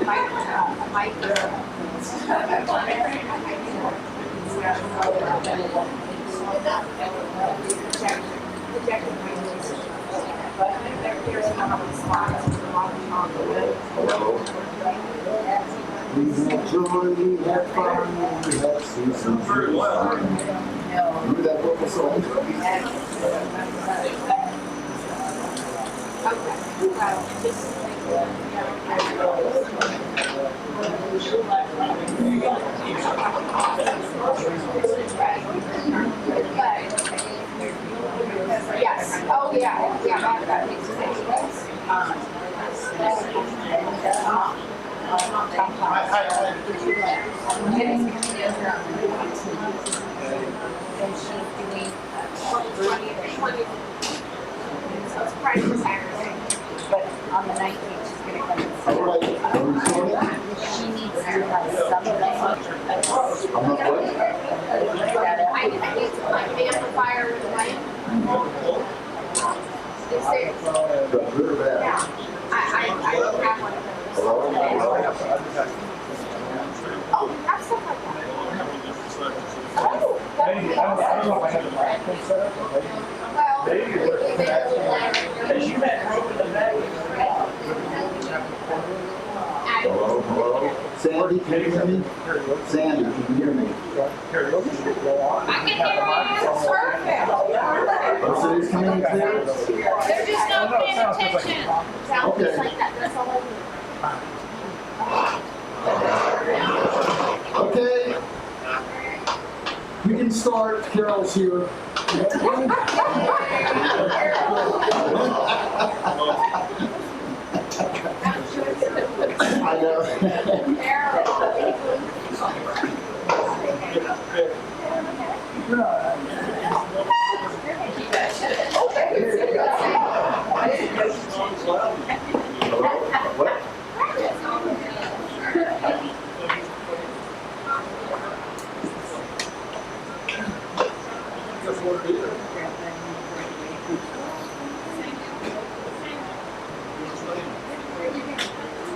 We had joy, we had fun, we had seasons. Remember that vocal song? Yes. Oh, yeah. Yeah, that makes sense. So it's Friday, Saturday, but on the 19th she's going to come and All right, are we starting? she needs to have something. I'm not ready. I need my amplifier and light. Is there? Good or bad? Yeah. I don't have one of those. Oh, you have stuff like that. Oh, Maybe, I don't know if I have the microphone set up. well. As you met Rope in the back. Hello, hello. Sandy, can you hear me? Sandy, can you hear me? Karaoke should go on. I can hear you. It's perfect. Oh, so he's coming in clear? They're just not paying attention. Sounds Okay. just like that. That's all I do. Okay. We can start. Carol's here. I know. What?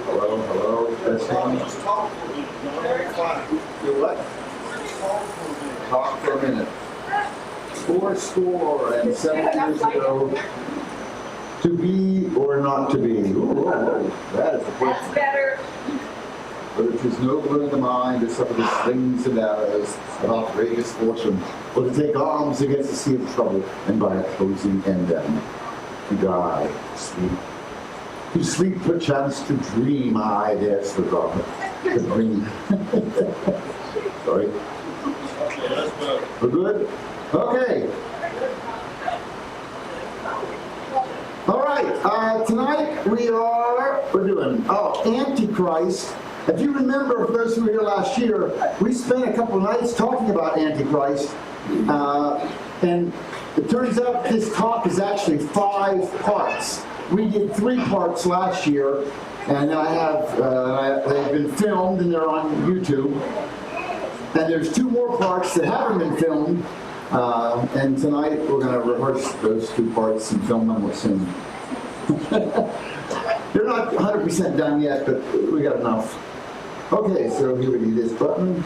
Hello, hello. Testing. You what? Talk for a minute. 407 years ago. To be or not to be? Ooh, that is the question. That's better. But it is nobler in the mind to suffer the slings and arrows of outrageous fortune, or to take arms against the sea of trouble, and by opposing end them, to die, sleep. To sleep perchance to dream, aye, there's the rub, to dream. Sorry. We're good? Okay. All right, tonight we're doing, Antichrist. If you remember, for those who were here last year, we spent a couple of nights talking about Antichrist, and it turns out this talk is actually 5 parts. We did 3 parts last year, and they've been filmed and they're on YouTube. And there's 2 more parts that haven't been filmed, and tonight we're going to rehearse those 2 parts and film them soon. They're not 100% done yet, but we got enough. Okay, so here we need this button.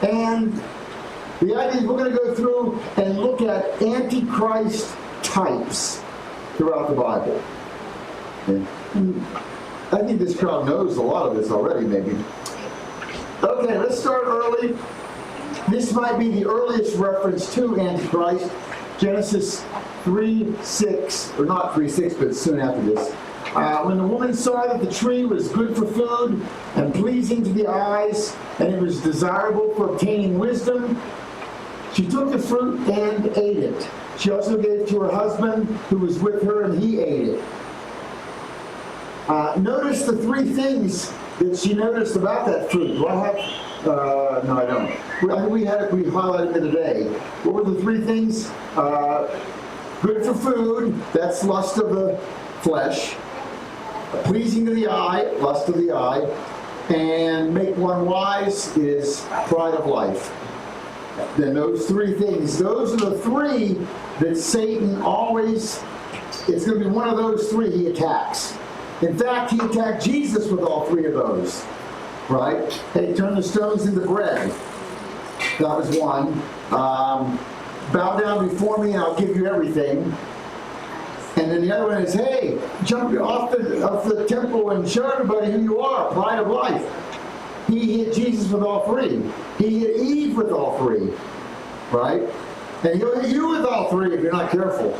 And the idea is we're going to go through and look at Antichrist types throughout the Bible. And I think this crowd knows a lot of this already, maybe. Okay, let's start early. This might be the earliest reference to Antichrist. Genesis 3:6, or not 3:6, but soon after this. When the woman saw that the tree was good for food and pleasing to the eyes, and it was desirable for obtaining wisdom, she took the fruit and ate it. She also gave it to her husband who was with her, and he ate it. Notice the 3 things that she noticed about that fruit. Do I have? No, I don't. We highlighted it today. What were the 3 things? Good for food, that's lust of the flesh. Pleasing to the eye, lust of the eye. And make one wise is pride of life. Then those 3 things, those are the 3 that Satan always, it's going to be one of those 3 he attacks. In fact, he attacked Jesus with all three of those. Right? Hey, turn the stones into bread. That was one. Bow down before me and I'll give you everything. And then the other one is, hey, jump off the temple and show everybody who you are, pride of life. He hit Jesus with all three. He hit Eve with all three. Right? And he'll hit you with all three if you're not careful.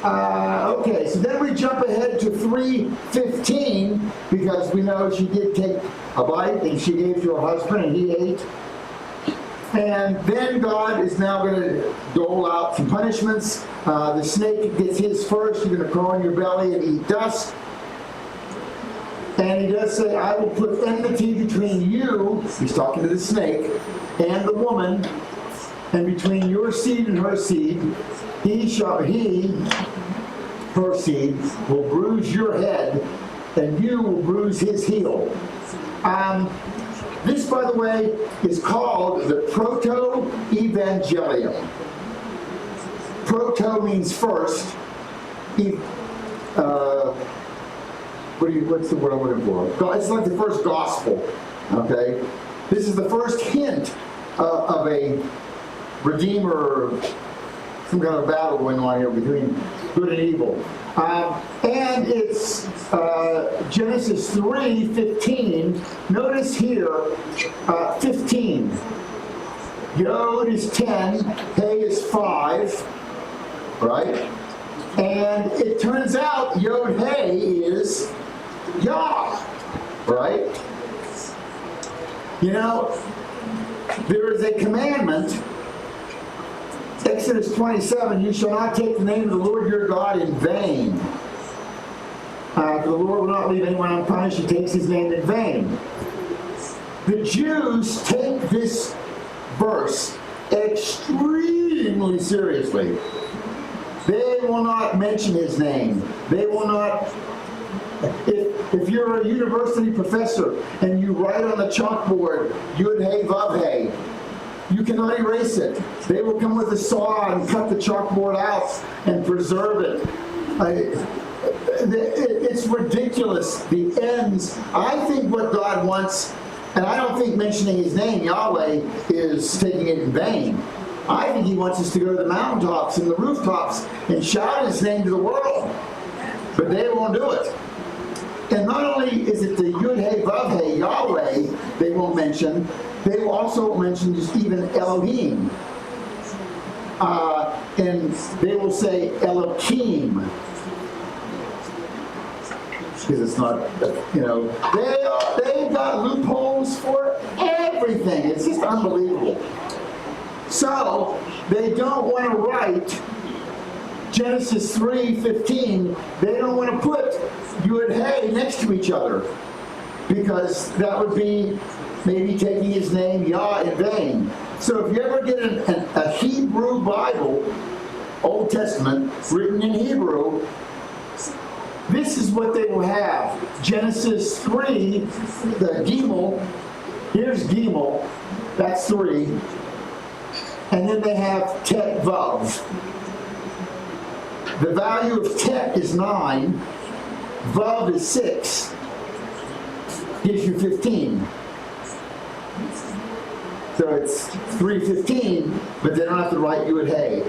Okay, so then we jump ahead to 3:15 because we know she did take a bite and she gave to her husband and he ate. And then God is now going to dole out some punishments. The snake gets his first. You're going to crawl on your belly and eat dust. And he does say, I will put enmity between you, he's talking to the snake, and the woman, and between your seed and her seed, her seed, will bruise your head, and you will bruise his heel. This, by the way, is called the proto-evangelium. Proto means first. What's the word I'm looking for? It's like the first gospel. Okay? This is the first hint of a redeemer, some kind of battle going on here between good and evil. And it's Genesis 3:15. Notice here, 15. Yod is 10, Hey is 5, right? And it turns out Yod Hey is Yah, right? You know, there is a commandment, Exodus 27, you shall not take the name of the Lord your God in vain. The Lord will not leave anyone unpunished who takes his name in vain. The Jews take this verse extremely seriously. They will not mention his name. They will not. If you're a university professor and you write on the chalkboard, Yud Hey Vav Hey, you cannot erase it. They will come with a saw and cut the chalkboard out and preserve it. It's ridiculous. The ends. I think what God wants, and I don't think mentioning his name, Yahweh, is taking it in vain. I think he wants us to go to the mountaintops and the rooftops and shout his name to the world. But they won't do it. And not only is it the Yud Hey Vav Hey, Yahweh, they won't mention, they will also mention just even Elohim. And they will say Elohim. Because it's not, they've got loopholes for everything. It's just unbelievable. So, they don't want to write Genesis 3:15. They don't want to put Yud Hey next to each other. Because that would be maybe taking his name, Yah, in vain. So if you ever get a Hebrew Bible, Old Testament, written in Hebrew, this is what they will have. Genesis 3, the Gimel, here's Gimel, that's 3. And then they have Tet Vav. The value of Tet is 9, Vav is 6, gives you 15. So it's 3:15, but they don't have to write Yud Hey.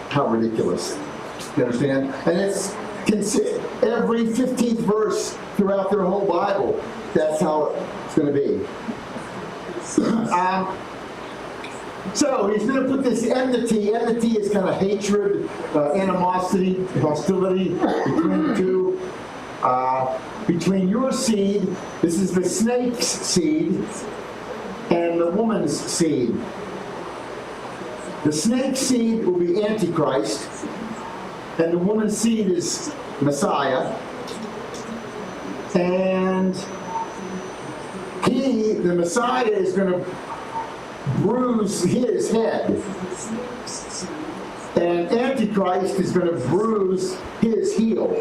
How ridiculous. You understand? And it's every 15th verse throughout their whole Bible. That's how it's going to be. So he's going to put this enmity. Enmity is kind of hatred, animosity, hostility between the two. Between your seed, this is the snake's seed, and the woman's seed. The snake's seed will be Antichrist, and the woman's seed is Messiah. And the Messiah, is going to bruise his head. And Antichrist is going to bruise his heel.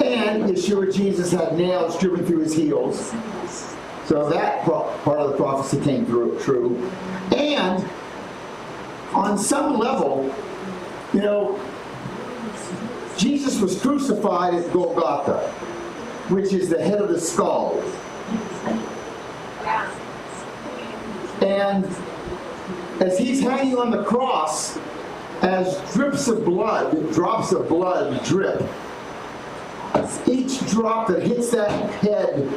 And Yeshua Jesus had nails driven through his heels. So that part of the prophecy came true. And on some level, Jesus was crucified at Golgotha, which is the head of the skull. And as he's hanging on the cross, as drops of blood drip, each drop that hits that head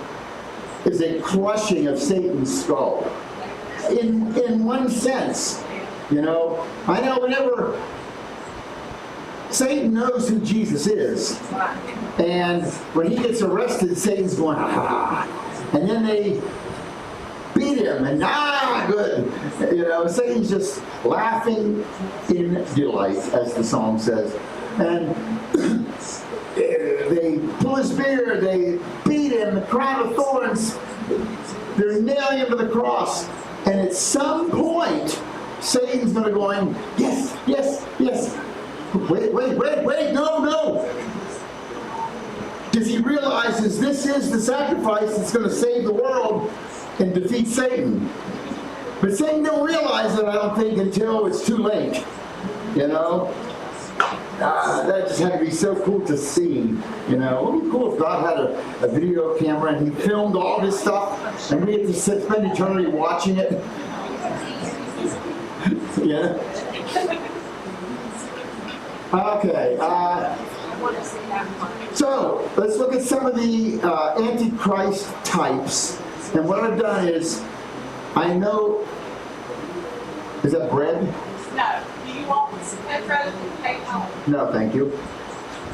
is a crushing of Satan's skull. In one sense, I know whenever Satan knows who Jesus is, and when he gets arrested, Satan's going, and then they beat him, and good. Satan's just laughing in delight, as the song says. And they pull his beard, they beat him, the crown of thorns, they're nailing him to the cross. And at some point, Satan's going to go, yes, yes, yes. Wait, no. Because he realizes this is the sacrifice that's going to save the world and defeat Satan. But Satan don't realize it, I don't think, until it's too late. That just had to be so cool to see. It would be cool if God had a video camera and he filmed all this stuff and we get to spend eternity watching it. Yeah. Okay. So let's look at some of the Antichrist types. And what I've done is, I know. Is that bread? No. Do you want bread to take home? No, thank you.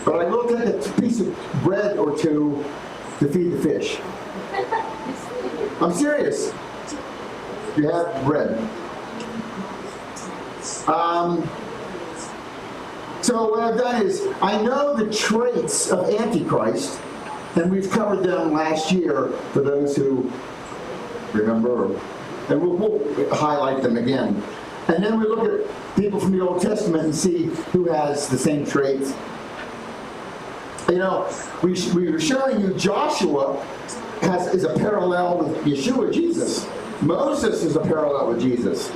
But I will take a piece of bread or two to feed the fish. I'm serious. You have bread. So what I've done is, I know the traits of Antichrist, and we've covered them last year for those who remember, and we'll highlight them again. And then we look at people from the Old Testament and see who has the same traits. We were showing you Joshua is a parallel with Yeshua, Jesus. Moses is a parallel with Jesus.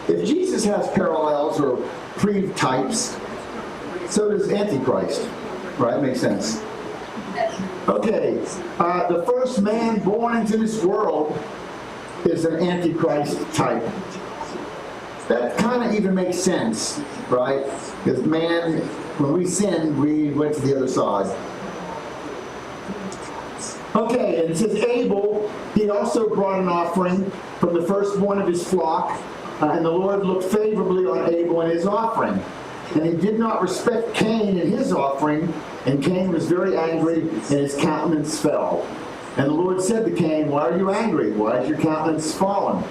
If Jesus has parallels or pre-types, so does Antichrist. Right? Makes sense. Okay. The first man born into this world is an Antichrist type. That kind of even makes sense, right? Because man, when we sinned, we went to the other side. Okay, and it says Abel, he also brought an offering from the firstborn of his flock, and the Lord looked favorably on Abel and his offering. And he did not respect Cain and his offering, and Cain was very angry, and his countenance fell. And the Lord said to Cain, why are you angry? Why is your countenance fallen?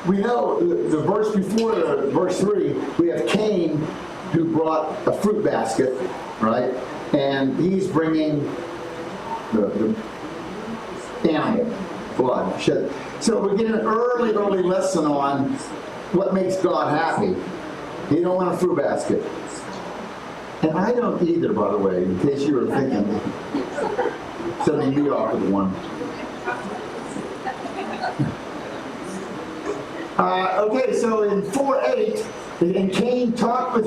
We know the verse before verse 3, we have Cain who brought a fruit basket, right? And he's bringing the animal blood shed. So we get an early lesson on what makes God happy. You don't want a fruit basket. And I don't either, by the way, in case you were thinking. Sending me off with one. Okay, so in 4:8, and Cain talked with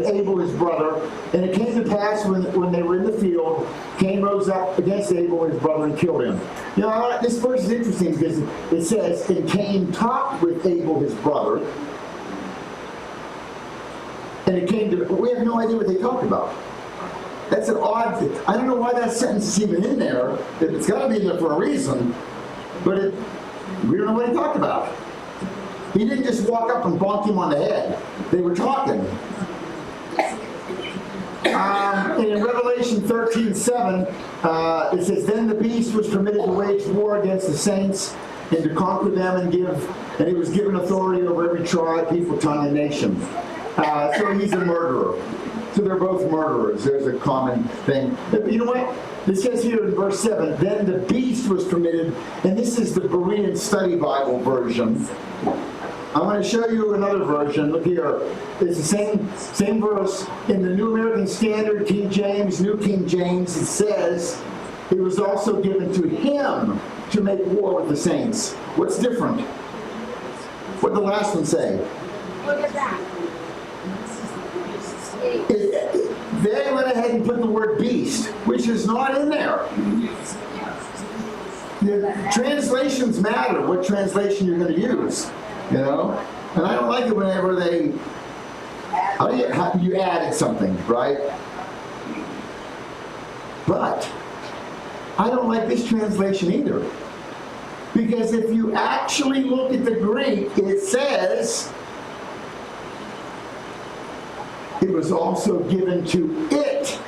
Abel, his brother, and it came to pass when they were in the field, Cain rose up against Abel, his brother, and killed him. This verse is interesting because it says, and Cain talked with Abel, his brother, and it came to, we have no idea what they talked about. That's an odd thing. I don't know why that sentence is even in there. It's got to be in there for a reason, but we don't know what he talked about. He didn't just walk up and bonk him on the head. They were talking. And in Revelation 13:7, it says, then the beast was permitted to wage war against the saints and to conquer them and he was given authority over every tribe, people, tongue, and nation. So he's a murderer. So they're both murderers. There's a common thing. But you know what? It says here in verse 7, then the beast was permitted, and this is the Berean Study Bible version. I'm going to show you another version. Look here. It's the same verse. In the New American Standard, King James, New King James, it says, it was also given to him to make war with the saints. What's different? What did the last one say? Look at that. They ahead and put the word beast, which is not in there. The translations matter, what translation you're going to use, you know? And I don't like it whenever you added something, right? But I don't like this translation either. Because if you actually look at the Greek, it says, it was also given to it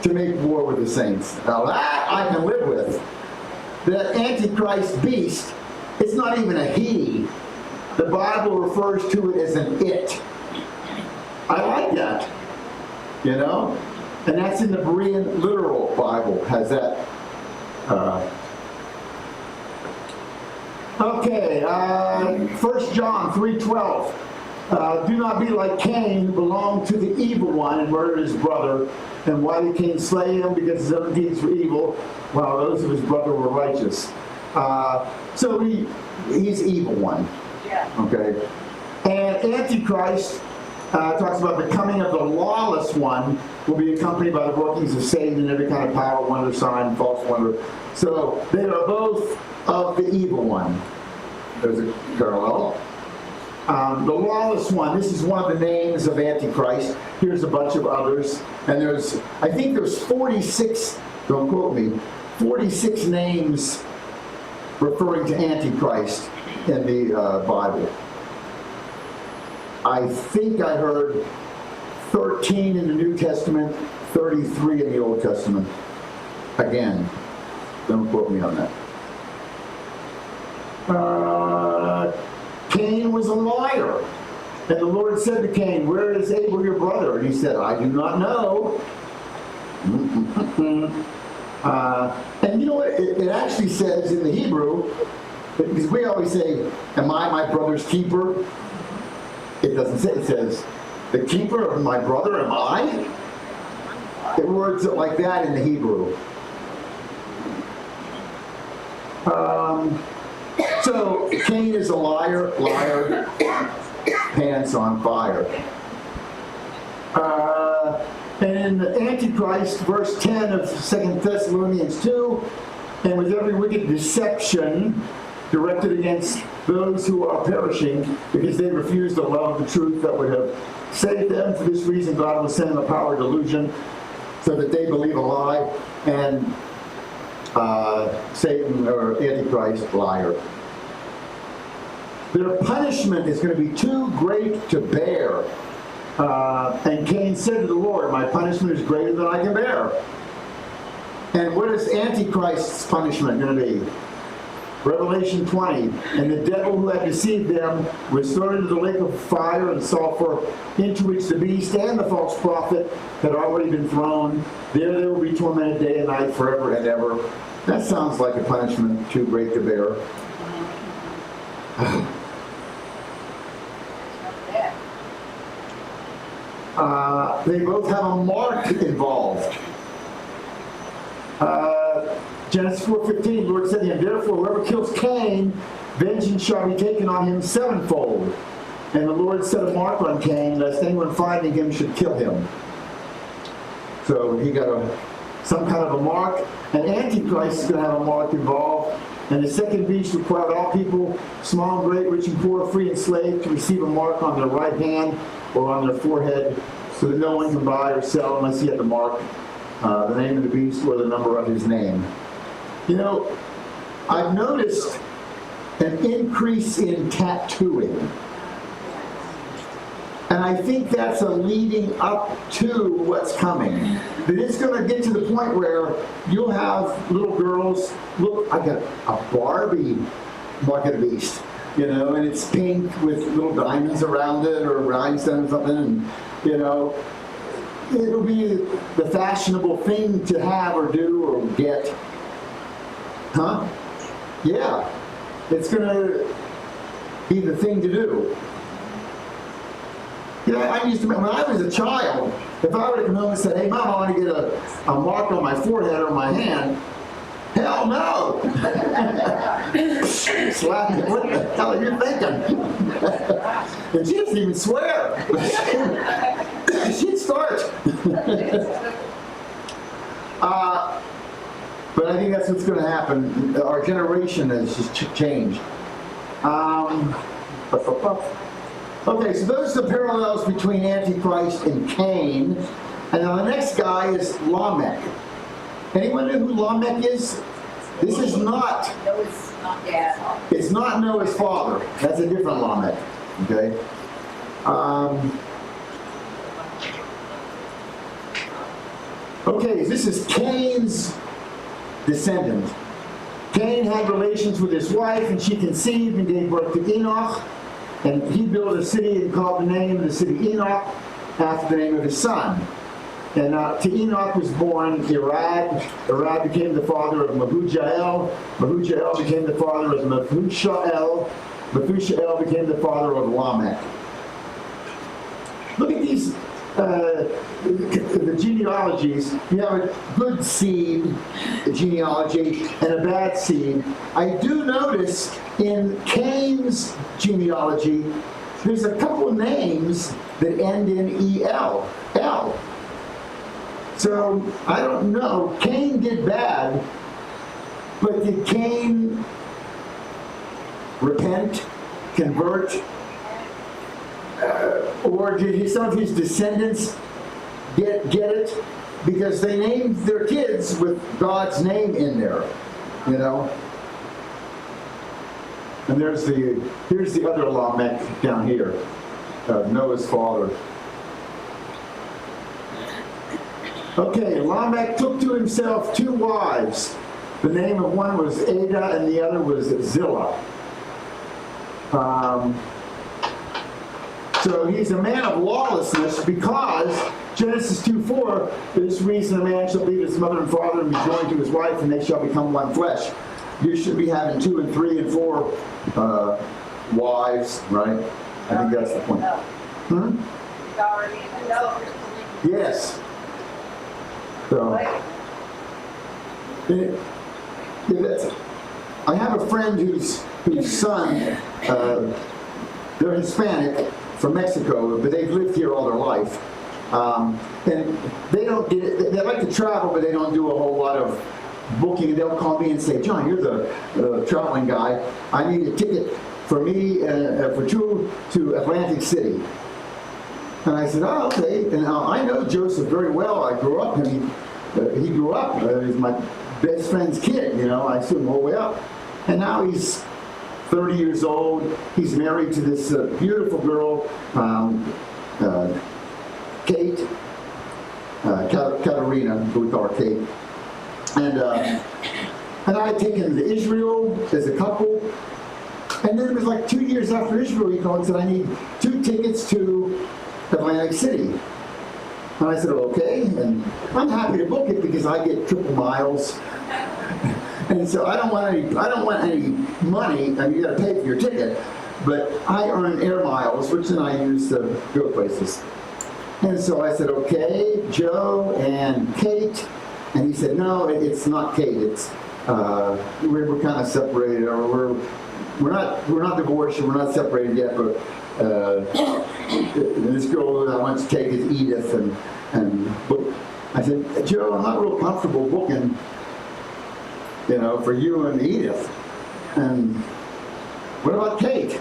to make war with the saints. Now that I can live with. That Antichrist beast, it's not even a he. The Bible refers to it as an it. I like that. You know? And that's in the Berean literal Bible, has that. Okay, 1 John 3:12. Do not be like Cain, who belonged to the evil one and murdered his brother. And why did Cain slay him? Because his own deeds were evil, while those of his brother were righteous. So he's evil one. Okay. And Antichrist talks about the coming of the lawless one will be accompanied by the workings of Satan and every kind of power, wonder, sign, false wonder. So they are both of the evil one. There's a parallel. The lawless one, this is one of the names of Antichrist. Here's a bunch of others. And I think there's 46, don't quote me, 46 names referring to Antichrist in the Bible. I think I heard 13 in the New Testament, 33 in the Old Testament. Again, don't quote me on that. Cain was a liar. And the Lord said to Cain, where is Abel your brother? And he said, I do not know. And you know what it actually says in the Hebrew, because we always say, am I my brother's keeper? It doesn't say, it says, the keeper of my brother am I? It words it like that in the Hebrew. So Cain is a liar, pants on fire. And in the Antichrist, verse 10 of 2 Thessalonians 2, and with every wicked deception directed against those who are perishing, because they refuse the love of the truth that would have saved them. For this reason, God will send them a power of delusion, so that they believe a lie, and Satan, or Antichrist, liar. Their punishment is going to be too great to bear. And Cain said to the Lord, my punishment is greater than I can bear. And what is Antichrist's punishment going to be? Revelation 20. And the devil who had deceived them was thrown into the lake of fire and sulfur, into which the beast and the false prophet had already been thrown. There they will be tormented day and night forever and ever. That sounds like a punishment too great to bear. They both have a mark involved. Genesis 4:15, the Lord said to him, therefore whoever kills Cain, vengeance shall be taken on him sevenfold. And the Lord set a mark on Cain, lest anyone finding him should kill him. So he got some kind of a mark. And Antichrist is going to have a mark involved. And the second beast required all people, small and great, rich and poor, free and slave, to receive a mark on their right hand or on their forehead, so that no one can buy or sell unless he had the mark, the name of the beast or the number of his name. You know, I've noticed an increase in tattooing. And I think that's a leading up to what's coming. That it's going to get to the point where you'll have little girls, look, I got a Barbie bucket beast, you know, and it's pink with little diamonds around it or rhinestones or something, and, you know, it'll be the fashionable thing to have or do or get. Huh? Yeah. It's going to be the thing to do. You know, I used to, when I was a child, if I were to come home and say, hey, Mom, I want to get a mark on my forehead or my hand, hell no! Slap me, what the hell are you thinking? And she doesn't even swear. She'd start But I think that's what's going to happen. Our generation has just changed. Okay, so those are the parallels between Antichrist and Cain. And now the next guy is Lamech. Anyone know who Lamech is? This is not. No, it's not Dad. It's not Noah's father. That's a different Lamech. Okay. Okay, this is Cain's descendant. Cain had relations with his wife, and she conceived and gave birth to Enoch. And he built a city and called the name of the city Enoch after the name of his son. And to Enoch was born Irad. Irad became the father of Mehujael. Mehujael became the father of Methushael. Methushael became the father of Lamech. Look at these the genealogies. You have a good seed genealogy and a bad seed. I do notice in Cain's genealogy, there's a couple of names that end in E-L. L. So, I don't know. Cain did bad, but did Cain repent, convert, or did some of his descendants get it? Because they named their kids with God's name in there, you know. And here's the other Lamech down here, Noah's father. Okay, Lamech took to himself 2 wives. The name of one was Ada and the other was Zillah. So he's a man of lawlessness because Genesis 2:4, for this reason a man shall leave his mother and father and be joined to his wife, and they shall become one flesh. You should be having 2 and 3 and 4 wives, right? I think that's the point. Yes. So, I have a friend whose son, they're Hispanic from Mexico, but they've lived here all their life. And they don't get it. They like to travel, but they don't do a whole lot of booking. They'll call me and say, "John, you're the traveling guy. I need a ticket for me for 2 to Atlantic City." And I said, "Oh, okay." And I know Joseph very well. I grew up, and he grew up. He was my best friend's kid. You know, I saw him all the way up, and now he's 30 years old. He's married to this beautiful girl, Kate, Katerina, who we call her Kate. And I had taken them to Israel as a couple. And then it was like 2 years after Israel, he called and said, "I need 2 tickets to Atlantic City." And I said, "Okay." And I'm happy to book it because I get triple miles. And so I don't want any money. I mean, you got to pay for your ticket, but I earn air miles, which then I use to go places. And so I said, "Okay, Joe and Kate." And he said, "No, it's not Kate. It's we're kind of separated, or we're not divorced, and we're not separated yet. But this girl that I want to take is Edith." And I said, "Joe, I'm not real comfortable booking, you know, for you and Edith. And what about Kate?"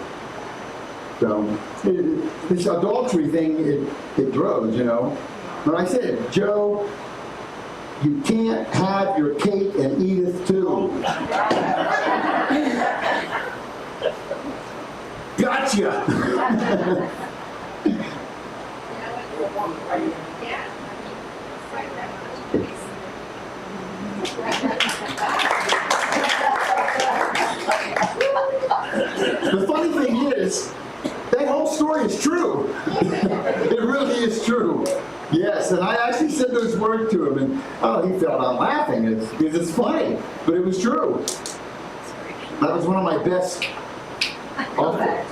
So this adultery thing, it grows, you know. But I said, "Joe, you can't have your Kate and Edith too." Gotcha. The funny thing is, that whole story is true. It really is true. Yes, and I actually said those words to him, and he fell out laughing. It's funny, but it was true. That was one of my best offers.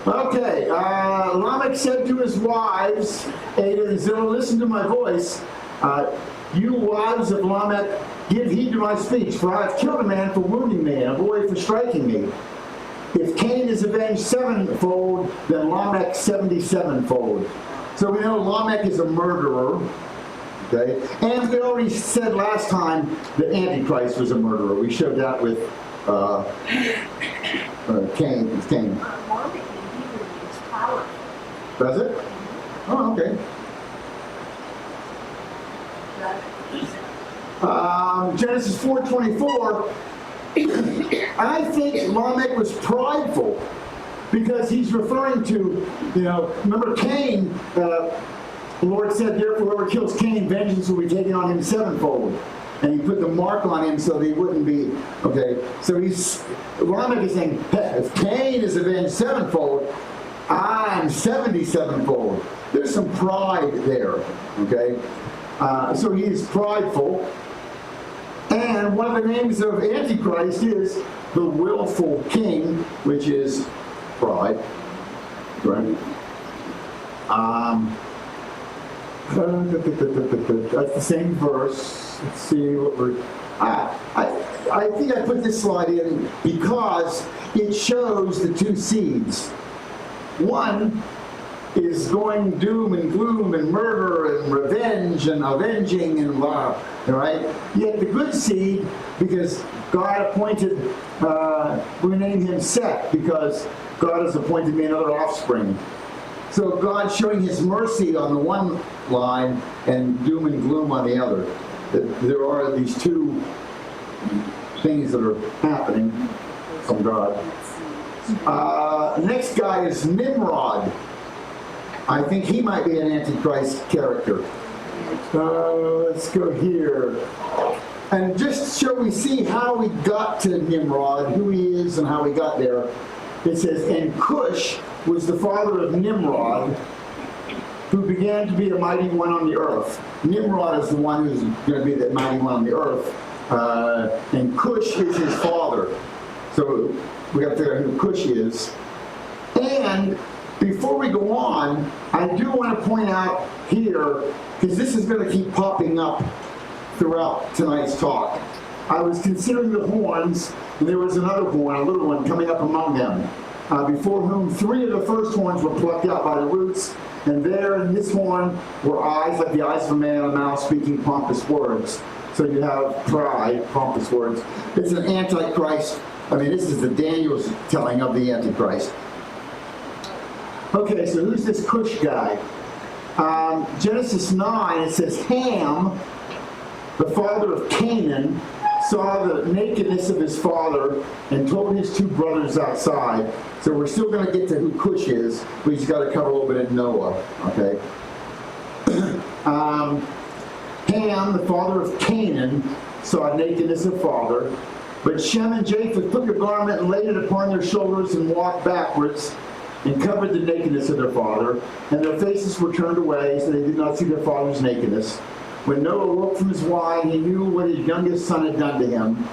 Okay, Lamech said to his wives, Ada and Zillah, "Listen to my voice. You wives of Lamech, give heed to my speech, for I have killed a man for wounding me, and a boy for striking me. If Cain is avenged 7-fold, then Lamech 77-fold. So we know Lamech is a murderer. Okay? And we already said last time that Antichrist was a murderer. We showed that with Cain. It's Cain. Mormon in Hebrew means power. Does it? Oh, okay. Genesis 4:24. I think Lamech was prideful because he's referring to, remember Cain, the Lord said, therefore whoever kills Cain, vengeance will be taken on him sevenfold. And he put the mark on him so that he wouldn't be, okay. So Lamech is saying, if Cain is avenged sevenfold, I'm 77-fold. There's some pride there, okay. So he is prideful. And one of the names of Antichrist is the willful king, which is pride. Right? That's the same verse. Let's see what we're. I think I put this slide in because it shows the two seeds. One is going doom and gloom and murder and revenge and avenging and blah, right? Yet the good seed, because God appointed, we named him Seth because God has appointed me another offspring. So God's showing his mercy on the one line and doom and gloom on the other. There are these two things that are happening from God. Next guy is Nimrod. I think he might be an Antichrist character. Let's go here. And just so we see how we got to Nimrod, who he is and how he got there, it says, and Cush was the father of Nimrod, who began to be a mighty one on the earth. Nimrod is the one who's going to be the mighty one on the earth. And Cush is his father. So we got to figure out who Cush is. And before we go on, I do want to point out here, because this is going to keep popping up throughout tonight's talk. I was considering the horns, and there was another horn, a little one, coming up among them, before whom 3 of the first horns were plucked out by the roots, and there in this horn were eyes like the eyes of a man, and a mouth speaking pompous words. So you have pride, pompous words. It's an Antichrist. I mean, this is the Daniel's telling of the Antichrist. Okay, so who's this Cush guy? Genesis 9, it says, Ham, the father of Canaan, saw the nakedness of his father and told his 2 brothers outside. So we're still going to get to who Cush is. We just got to cover a little bit of Noah, okay? Ham, the father of Canaan, saw nakedness of father. But Shem and Japheth took a garment and laid it upon their shoulders and walked backwards and covered the nakedness of their father, and their faces were turned away, so they did not see their father's nakedness. When Noah woke from his wine, he knew what his youngest son had done to him.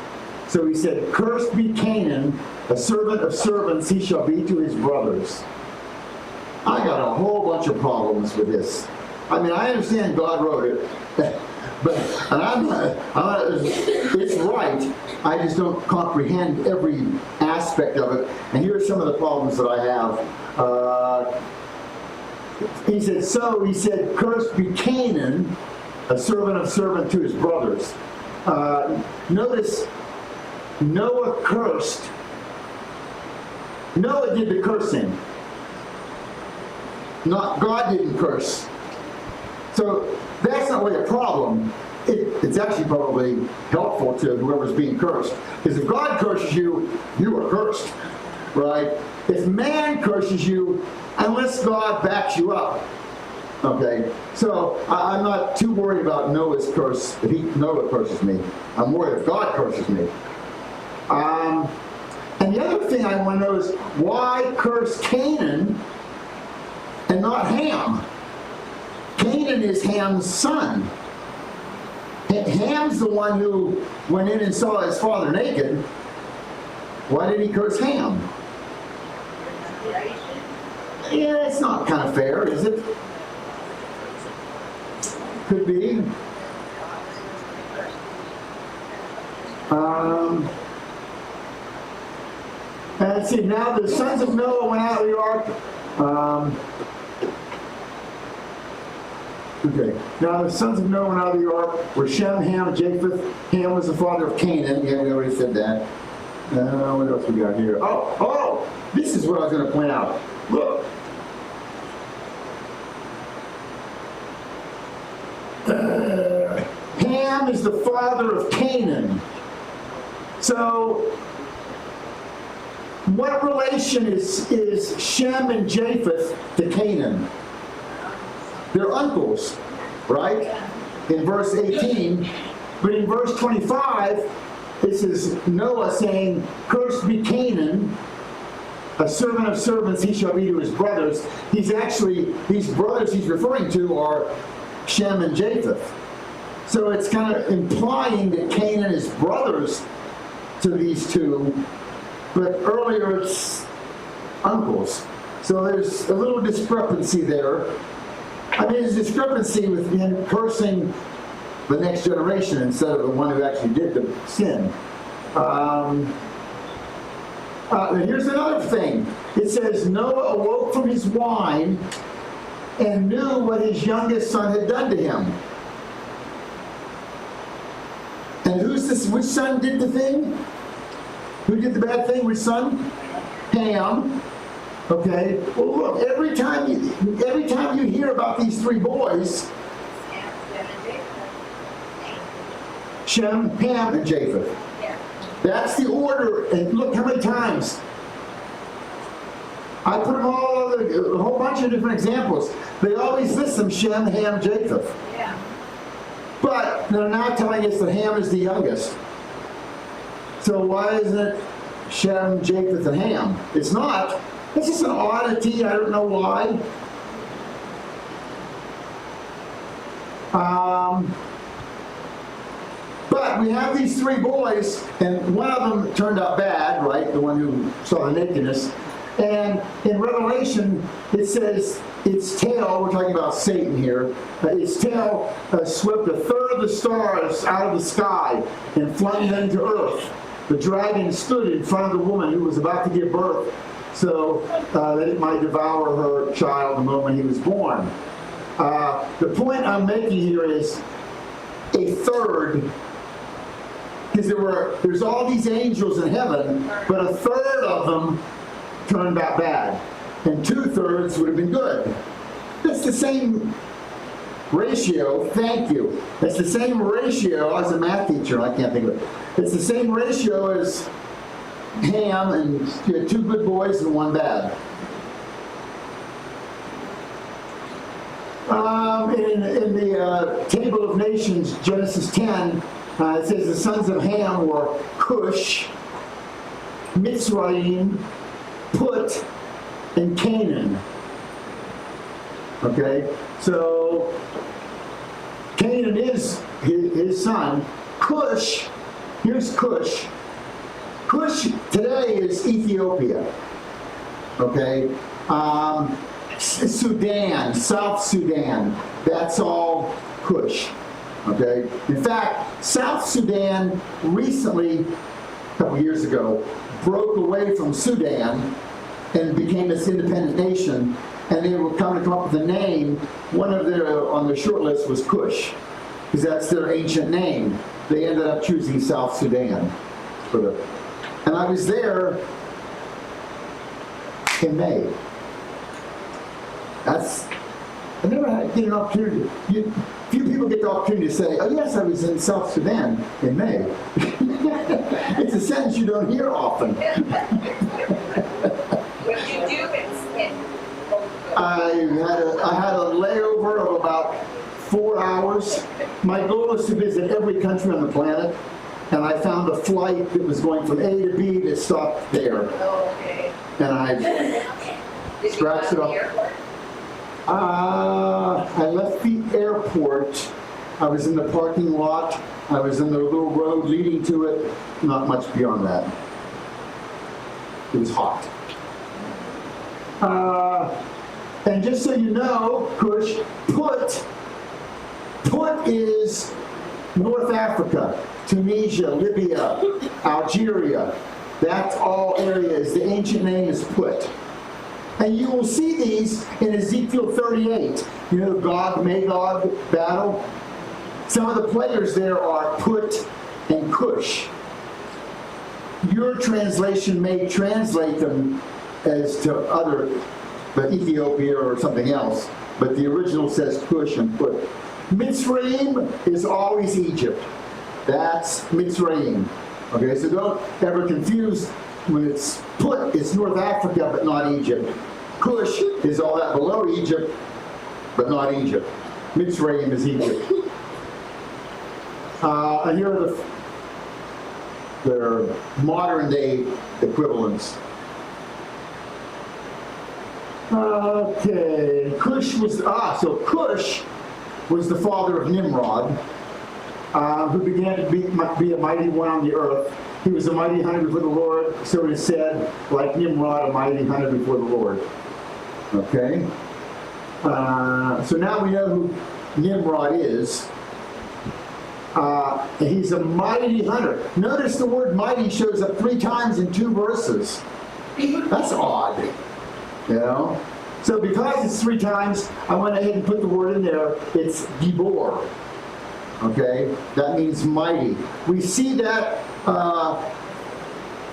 So he said, cursed be Canaan, a servant of servants he shall be to his brothers. I got a whole bunch of problems with this. I mean, I understand God wrote it, but it's right. I just don't comprehend every aspect of it. And here are some of the problems that I have. He said, cursed be Canaan, a servant of servant to his brothers. Notice, Noah cursed. Noah did the cursing. God didn't curse. So that's not really a problem. It's actually probably helpful to whoever's being cursed. Because if God curses you, you are cursed. Right? If man curses you, unless God backs you up. Okay? So I'm not too worried about Noah's curse. If Noah curses me, I'm worried if God curses me. And the other thing I want to know is, why curse Canaan and not Ham? Canaan is Ham's son. Ham's the one who went in and saw his father naked. Why did he curse Ham? Yeah, it's not kind of fair, is it? Could be. And let's see, now the sons of Noah went out of the ark. Okay. Now the sons of Noah out of the ark were Shem, Ham, and Japheth. Ham was the father of Canaan. Yeah, we already said that. What else we got here? Oh, this is what I was going to point out. Look. Ham is the father of Canaan. So, what relation is Shem and Japheth to Canaan? They're uncles, right? In verse 18. But in verse 25, this is Noah saying, "Cursed be Canaan, a servant of servants he shall be to his brothers." He's actually, these brothers he's referring to are Shem and Japheth. So it's kind of implying that Canaan is brothers to these two, but earlier it's uncles. So there's a little discrepancy there. I mean, there's a discrepancy with him cursing the next generation instead of the one who actually did the sin. Here's another thing. It says, Noah awoke from his wine and knew what his youngest son had done to him. And who's this? Which son did the thing? Who did the bad thing? Which son? Ham. Okay. Well, look. Every time you hear about these three boys, Shem, Ham, and Japheth. That's the order. And look how many times I put them all. A whole bunch of different examples. They always list them: Shem, Ham, Japheth. Yeah. But they're now telling us that Ham is the youngest. So why isn't it Shem, Japheth, and Ham? It's not. It's just an oddity. I don't know why. But we have these three boys, and one of them turned out bad, right? The one who saw the nakedness. And in Revelation, it says its tail, we're talking about Satan here, its tail swept a third of the stars out of the sky and flung them to earth. The dragon stood in front of the woman who was about to give birth so that it might devour her child the moment he was born. The point I'm making here is a third, because there's all these angels in heaven, but a third of them turned out bad, and 2/3 would have been good. That's the same ratio. Thank you. That's the same ratio. I was a math teacher. I can't think of it. It's the same ratio as Ham, and you had 2 good boys and 1 bad. In the Table of Nations, Genesis 10, it says the sons of Ham were Cush, Mitzrayim, Put, and Canaan. Okay, so Canaan is his son. Cush, here's Cush. Cush today is Ethiopia. Okay, Sudan, South Sudan, that's all Cush. Okay, in fact, South Sudan recently, a couple years ago, broke away from Sudan and became this independent nation, and they were trying to come up with a name. One of their on their short list was Cush, because that's their ancient name. They ended up choosing South Sudan and I was there in May. I never get an opportunity. Few people get the opportunity to say, "Oh yes, I was in South Sudan in May." It's a sentence you don't hear often. When you do, it's I had a layover of about 4 hours. My goal is to visit every country on the planet, and I found a flight that was going from A to B that stopped there. okay. And I Did you scratched it go to off. the airport? I left the airport. I was in the parking lot. I was in the little road leading to it. Not much beyond that. It was hot. And just so you know, Kush, Put is North Africa, Tunisia, Libya, Algeria. That's all areas. The ancient name is Put. And you will see these in Ezekiel 38. You know, the Gog-Magog battle. Some of the players there are Put and Cush. Your translation may translate them as to other, but Ethiopia or something else. But the original says Cush and Put. Mitzrayim is always Egypt. That's Mitzrayim. Okay, so don't ever confuse when it's Put, it's North Africa, but not Egypt. Cush is all that below Egypt, but not Egypt. Mitzrayim is Egypt. And here are their modern day equivalents. Okay, Cush was, so Cush was the father of Nimrod, who began to be a mighty one on the earth. He was a mighty hunter before the Lord, so it is said, like Nimrod, a mighty hunter before the Lord. Okay? So now we know who Nimrod is. He's a mighty hunter. Notice the word mighty shows up 3 times in 2 verses. That's odd. You know? So because it's 3 times, I went ahead and put the word in there. It's Gibor. Okay? That means mighty. We see that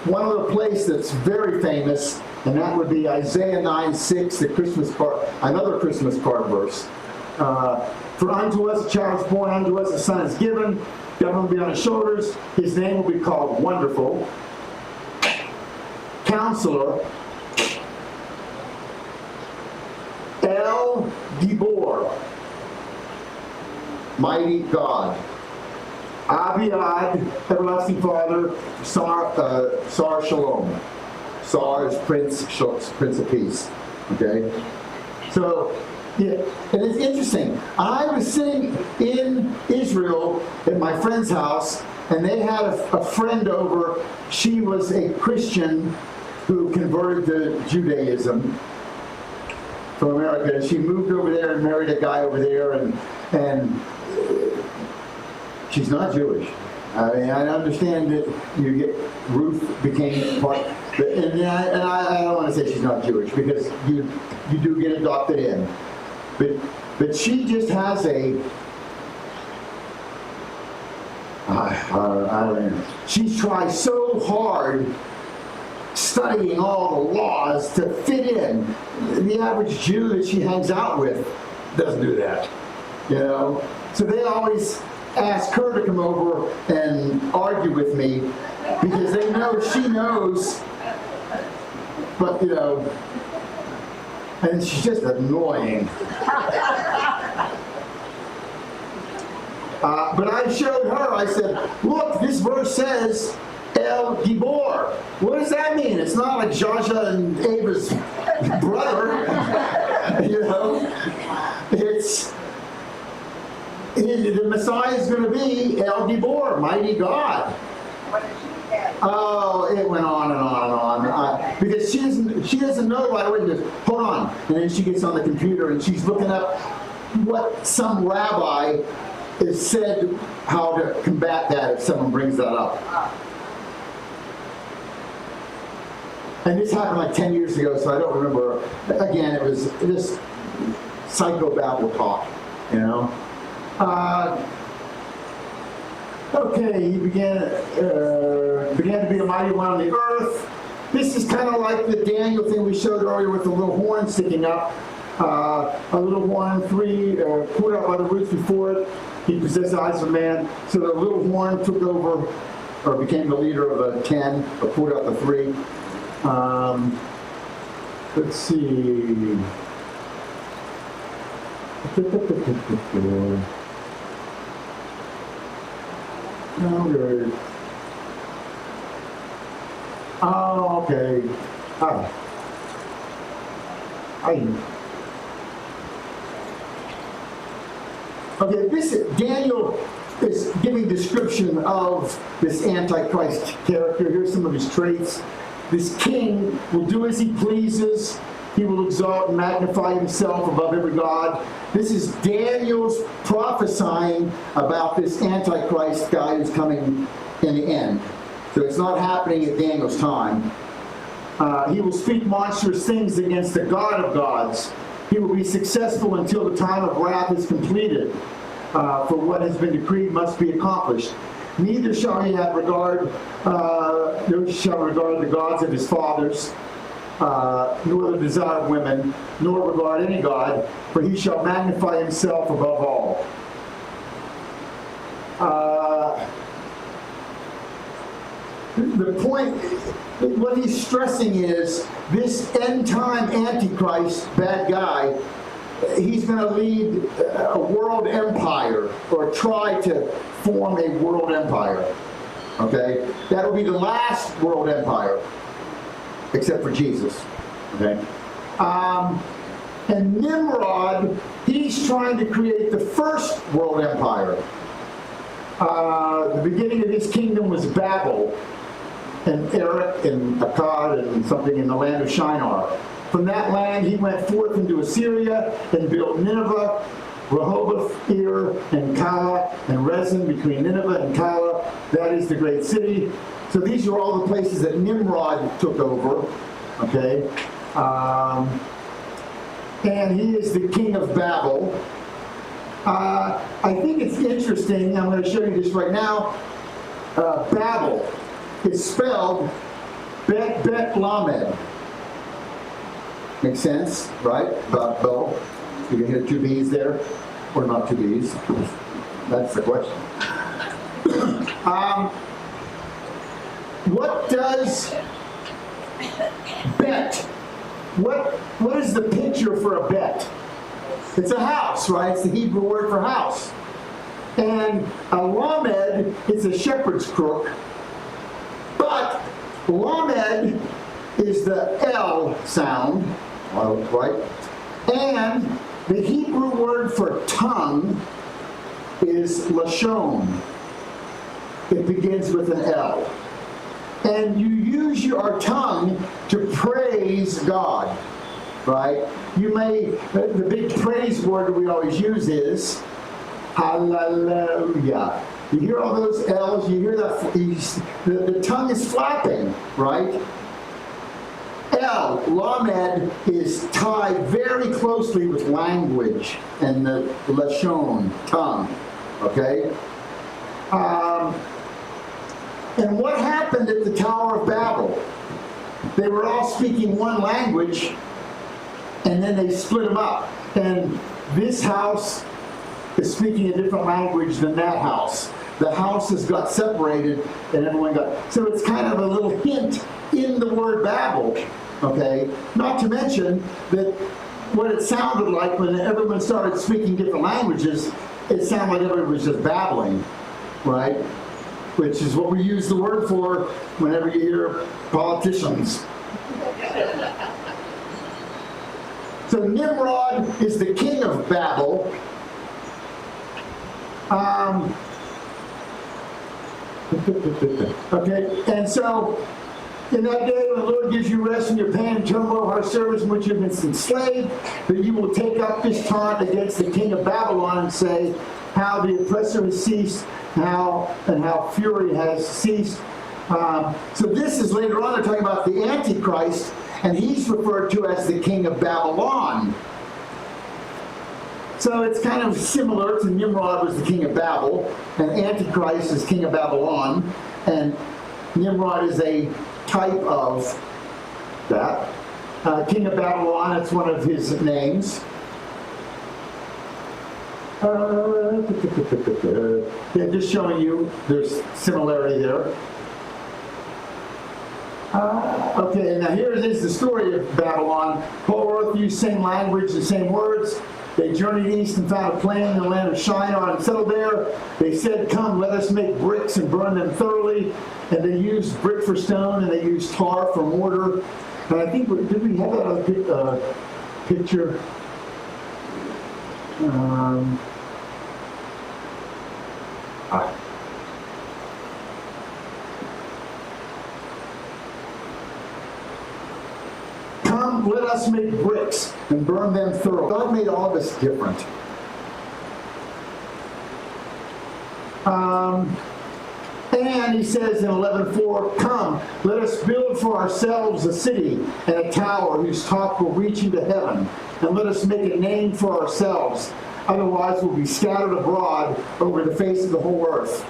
one other place that's very famous, and that would be Isaiah 9:6, the Christmas part, another Christmas card verse. For unto us a child is born, unto us a son is given, government will be on his shoulders, his name will be called Wonderful, Counselor, El Gibor, Mighty God, Abiad, Everlasting Father, Sar Shalom. Sar is Prince of Peace. Okay? So, yeah, and it's interesting. I was sitting in Israel at my friend's house, and they had a friend over. She was a Christian who converted to Judaism from America. She moved over there and married a guy over there, and she's not Jewish. I mean, I understand that Ruth became part, and I don't want to say she's not Jewish, because you do get adopted in. But she just has I don't know. She tries so hard studying all the laws to fit in. The average Jew that she hangs out with doesn't do that. You know? So they always ask her to come over and argue with me, because they know she knows, but you know, and she's just annoying. But I showed her, I said, look, this verse says El Gibor. What does that mean? It's not like Jaja and Ava's brother. You know? The Messiah is going to be El Gibor, mighty God. Oh, it went on and on and on. Because she doesn't know right away. She goes, hold on. And then she gets on the computer and she's looking up what some rabbi has said, how to combat that if someone brings that up. And this happened like 10 years ago, so I don't remember. Again, it was just psychobabble talk, you know. Okay, he began to be a mighty one on the earth. This is kind of like the Daniel thing we showed earlier with the little horn sticking up. A little horn, 3 poured out by the roots before it. He possessed the eyes of man. So the little horn took over, or became the leader of the 10, or poured out the 3. Let's see. Oh, okay. Okay, Daniel is giving description of this Antichrist character. Here's some of his traits. This king will do as he pleases. He will exalt and magnify himself above every god. This is Daniel's prophesying about this Antichrist guy who's coming in the end. So it's not happening at Daniel's time. He will speak monstrous things against the God of gods. He will be successful until the time of wrath is completed. For what has been decreed must be accomplished. Neither shall he have regard, nor shall regard the gods of his fathers, nor the desire of women, nor regard any god, for he shall magnify himself above all. The point, what he's stressing is this end-time Antichrist, bad guy, he's going to lead a world empire, or try to form a world empire. Okay? That'll be the last world empire, except for Jesus. Okay? And Nimrod, he's trying to create the first world empire. The beginning of his kingdom was Babel, and Erech, and Akkad, and something in the land of Shinar. From that land he went forth into Assyria and built Nineveh, Rehoboth, Ir, and Calah, and Rezin between Nineveh and Calah. That is the great city. So these are all the places that Nimrod took over. Okay? And he is the king of Babel. I think it's interesting, I'm going to show you this right now. Babel is spelled Bet Lamed. Makes sense, right? Babel. You can hear two B's there, or not two B's. That's the question. What does bet? What is the picture for a bet? It's a house, right? It's the Hebrew word for house. And a lamed is a shepherd's crook. But lamed is the L sound, right? And the Hebrew word for tongue is lashon. It begins with an L. And you use your tongue to praise God, right? You may, the big praise word we always use is hallelujah. You hear all those L's, you hear that, the tongue is flapping, right? L, lamed, is tied very closely with language and the lashon, tongue, okay? And what happened at the Tower of Babel? They were all speaking one language, and then they split them up. And this house is speaking a different language than that house. The houses got separated, and everyone got... So it's kind of a little hint in the word Babel, okay? Not to mention that what it sounded like when everyone started speaking different languages, it sounded like everyone was just babbling, right? Which is what we use the word for whenever you hear politicians. So Nimrod is the king of Babel. Okay, and so in that day when the Lord gives you rest from your pain and turmoil, hard service in which you have been enslaved, that you will take up this taunt against the king of Babylon and say, how the oppressor has ceased, how fury has ceased. So this is later on, they're talking about the Antichrist, and he's referred to as the king of Babylon. So it's kind of similar to Nimrod was the king of Babel, and Antichrist is king of Babylon, and Nimrod is a type of that. King of Babylon, it's one of his names. Yeah, just showing you there's similarity there. Okay, now here it is, the story of Babylon. Whole earth used same language, the same words. They journeyed east and found a plain in the land of Shinar and settled there. They said, come, let us make bricks and burn them thoroughly. And they used brick for stone, and they used tar for mortar. And I think, did we have a picture? Come, let us make bricks and burn them thorough. God made all of us different. And he says in 11:4, come, let us build for ourselves a city and a tower whose top will reach into heaven, and let us make a name for ourselves. Otherwise we'll be scattered abroad over the face of the whole earth.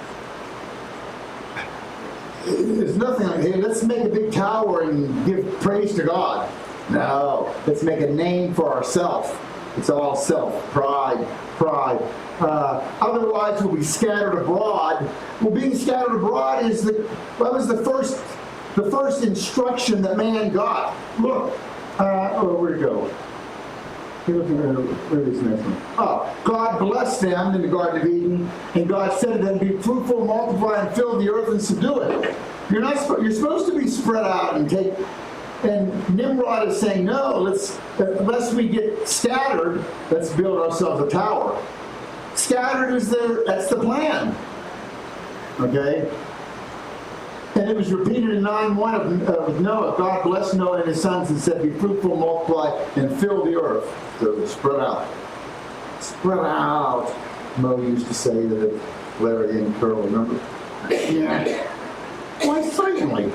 There's nothing like, hey, let's make a big tower and give praise to God. No, let's make a name for ourselves. It's all self, pride. Otherwise, we'll be scattered abroad. Well, being scattered abroad is was the first instruction that man got. Look, where'd it go? Where is the next one? Oh, God blessed them in the Garden of Eden, and God said to them, "Be fruitful, multiply, and fill the earth and subdue it." You're supposed to be spread out and take. And Nimrod is saying, no, lest we get scattered, let's build ourselves a tower. Scattered that's the plan. Okay? And it was repeated in 9:1 with Noah. God blessed Noah and his sons and said, be fruitful, multiply, and fill the earth. So spread out. Spread out. Mo used to say that Larry and Pearl, remember? Yeah. Why, certainly.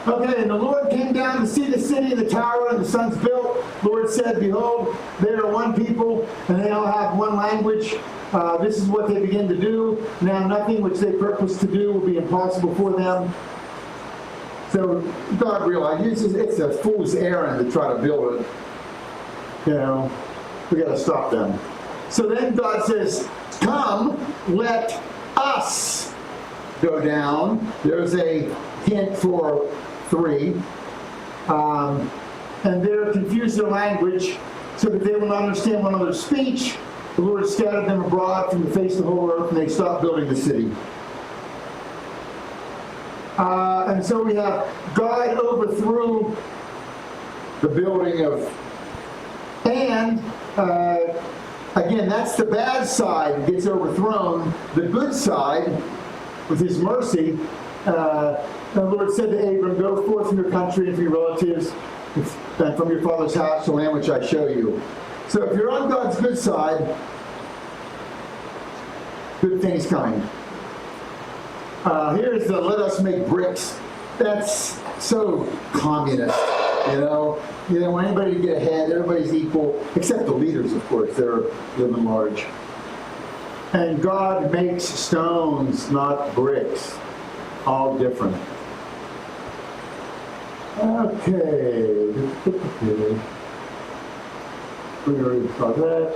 Okay, and the Lord came down to see the city and the tower and the sons built. The Lord said, behold, they are one people, and they all have one language. This is what they begin to do. Now nothing which they purpose to do will be impossible for them. So God realized it's a fool's errand to try to build it. You know, we got to stop them. So then God says, come, let us go down. There's a hint for 3. And they're confused their language so that they will not understand one another's speech. The Lord scattered them abroad from the face of the whole earth, and they stopped building the city. And so we have God overthrew the building of, and again, that's the bad side that gets overthrown. The good side, with his mercy, the Lord said to Abram, go forth from your country and from your relatives and from your father's house to the land which I show you. So if you're on God's good side, good things coming. Here's the let us make bricks. That's so communist, you know. You don't want anybody to get ahead. Everybody's equal, except the leaders, of course. They're living large. And God makes stones, not bricks. All different. Okay. We already saw that.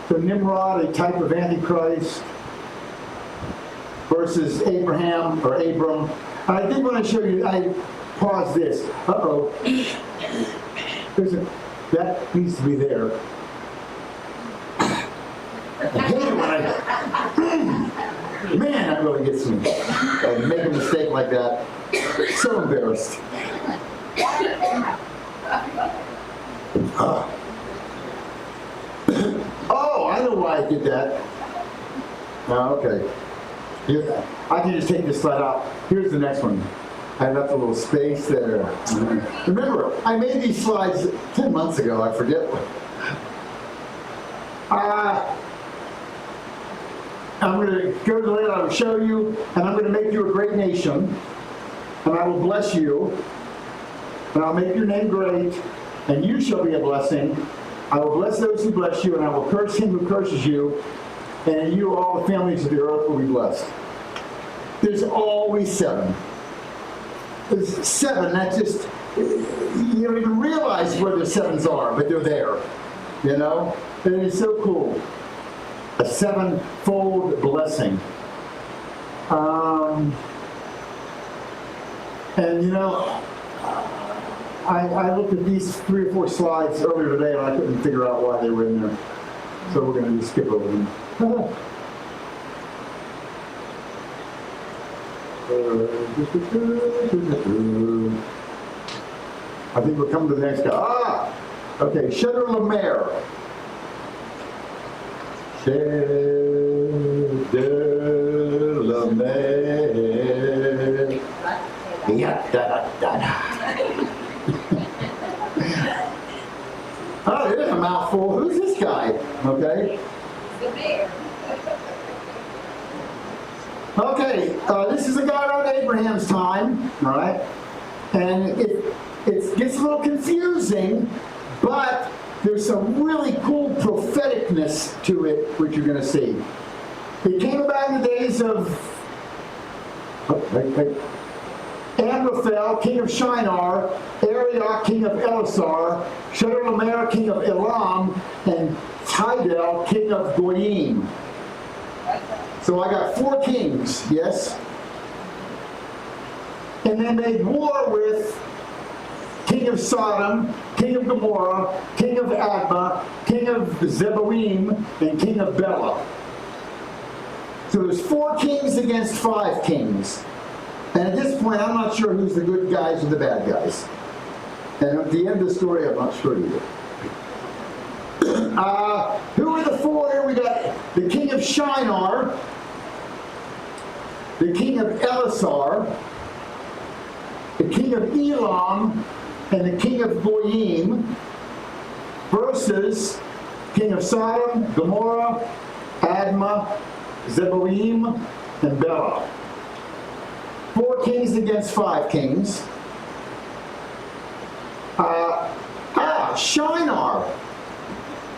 So Nimrod, a type of Antichrist, versus Abraham or Abram. I did want to show you, I paused this. Uh-oh. That needs to be there. I hate it when man, that really gets me. I make a mistake like that. So embarrassed. Oh, I know why I did that. Oh, okay. Here, I can just take this slide out. Here's the next one. I left a little space there. Remember, I made these slides 10 months ago. I forget. I'm going to go to the land I will show you, and I'm going to make you a great nation, and I will bless you, and I'll make your name great, and you shall be a blessing. I will bless those who bless you, and I will curse him who curses you, and you, all the families of the earth, will be blessed. There's always 7. There's 7, that's just, you don't even realize where the 7s are, but they're there, you know? And it's so cool. A 7-fold blessing. And you know, I looked at these 3 or 4 slides earlier today and I couldn't figure out why they were in there. So we're going to just skip over them. I think we're coming to the next guy. Okay, Chedorlaomer. Chedorlaomer. Yeah, Oh, it is a mouthful. Who's this guy? Okay. The bear. Okay, this is a guy around Abraham's time, all right? And it gets a little confusing, but there's some really cool propheticness to it, which you're going to see. It came about in the days of Amraphel, king of Shinar, Arioch, king of Elasar, Chedorlaomer, king of Elam, and Tidal, king of Goyim. So I got 4 kings, yes? And they made war with king of Sodom, king of Gomorrah, king of Admah, king of Zeboim, and king of Bela. So there's 4 kings against 5 kings. And at this point, I'm not sure who's the good guys or the bad guys. And at the end of the story, I'm not sure either. Who are the 4 here? We got the king of Shinar, the king of Elasar, the king of Elam, and the king of Goyim, versus king of Sodom, Gomorrah, Admah, Zeboim, and Bela. 4 kings against 5 kings. Shinar.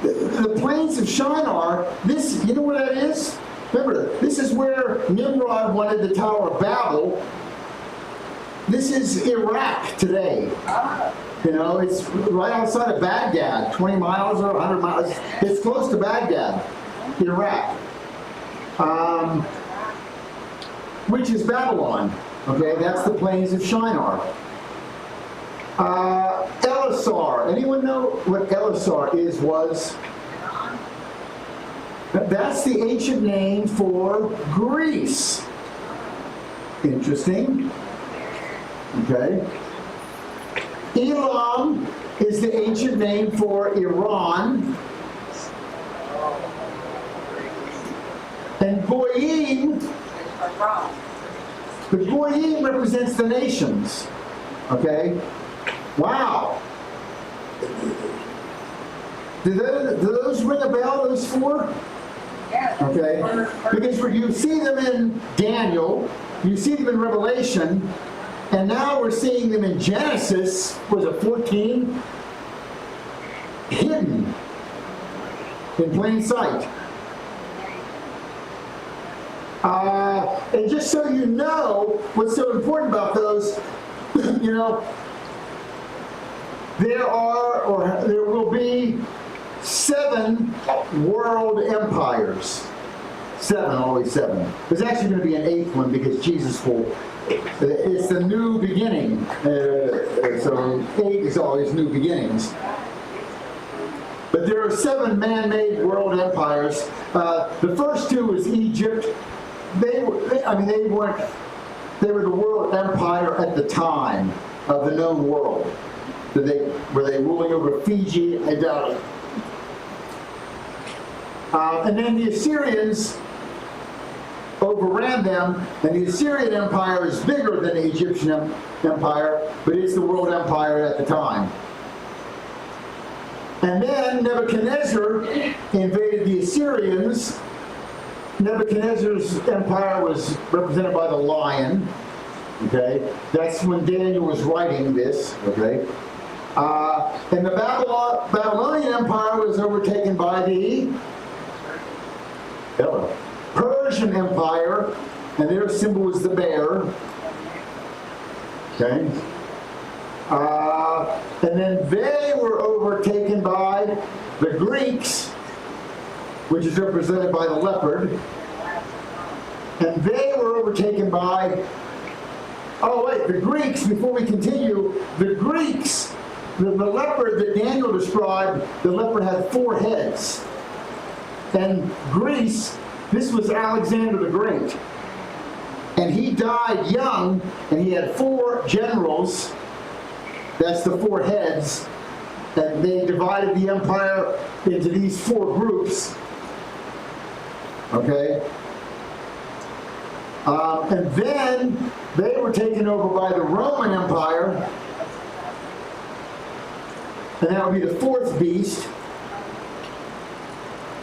The plains of Shinar, this, you know what that is? Remember, this is where Nimrod wanted the Tower of Babel. This is Iraq today. You know, it's right outside of Baghdad, 20 miles or 100 miles. It's close to Baghdad, Iraq, which is Babylon. Okay, that's the plains of Shinar. Elasar. Anyone know what Elasar was? That's the ancient name for Greece. Interesting. Okay. Elam is the ancient name for Iran. And Goyim, the Goyim represents the nations. Okay? Wow. Do those ring a bell, those 4? Okay? Because you see them in Daniel, you see them in Revelation, and now we're seeing them in Genesis, was it 14? Hidden in plain sight. And just so you know, what's so important about those, you know, there will be 7 world empires. 7, always 7. There's actually going to be an 8th one because Jesus will. It's the new beginning. So 8 is always new beginnings. But there are 7 man-made world empires. The first 2 is Egypt. They were the world empire at the time of the known world. Were they ruling over Fiji? I doubt it. And then the Assyrians overran them, and the Assyrian Empire is bigger than the Egyptian Empire, but it's the world empire at the time. And then Nebuchadnezzar invaded the Assyrians. Nebuchadnezzar's empire was represented by the lion. Okay, that's when Daniel was writing this. Okay, and the Babylonian Empire was overtaken by the Persian Empire, and their symbol was the bear. Okay, and then they were overtaken by the Greeks, which is represented by the leopard, and they were overtaken by, the Greeks, before we continue, the Greeks, the leopard that Daniel described, the leopard had 4 heads. And Greece, this was Alexander the Great. And he died young, and he had 4 generals. That's the 4 heads. And they divided the empire into these 4 groups. Okay? And then they were taken over by the Roman Empire. And that would be the 4th beast.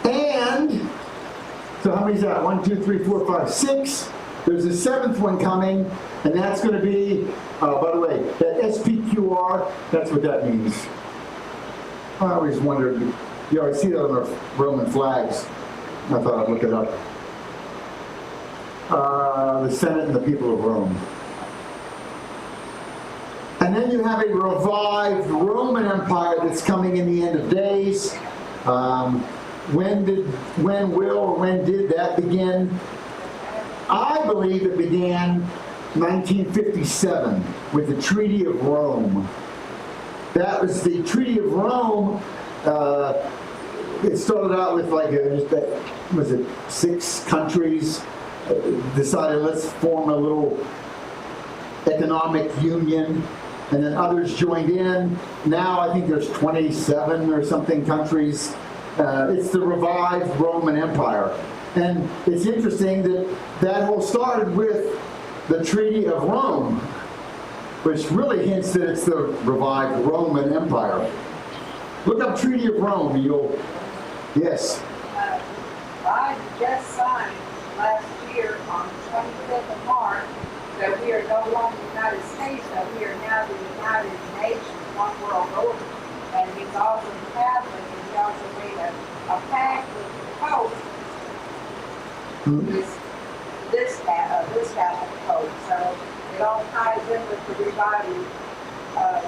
And, so how many is that? 1, 2, 3, 4, 5, 6. There's a seventh one coming, and that's going to be, by the way, that SPQR, that's what that means. I always wondered, you always see that on the Roman flags. I thought I'd look it up. The Senate and the people of Rome. And then you have a revived Roman Empire that's coming in the end of days. When did that begin? I believe it began 1957 with the Treaty of Rome. That was the Treaty of Rome. It started out with was it 6 countries decided let's form a little economic union, and then others joined in. Now I think there's 27 or something countries. It's the revived Roman Empire. And it's interesting that whole started with the Treaty of Rome, which really hints that it's the revived Roman Empire. Look up Treaty of Rome, yes. I just signed last year on the 25th of March that we are no longer the United States, that we are now the United Nations, one world order. And he's also Catholic, and he also made a pact with the Pope, this Catholic Pope. So it all ties in with the reviving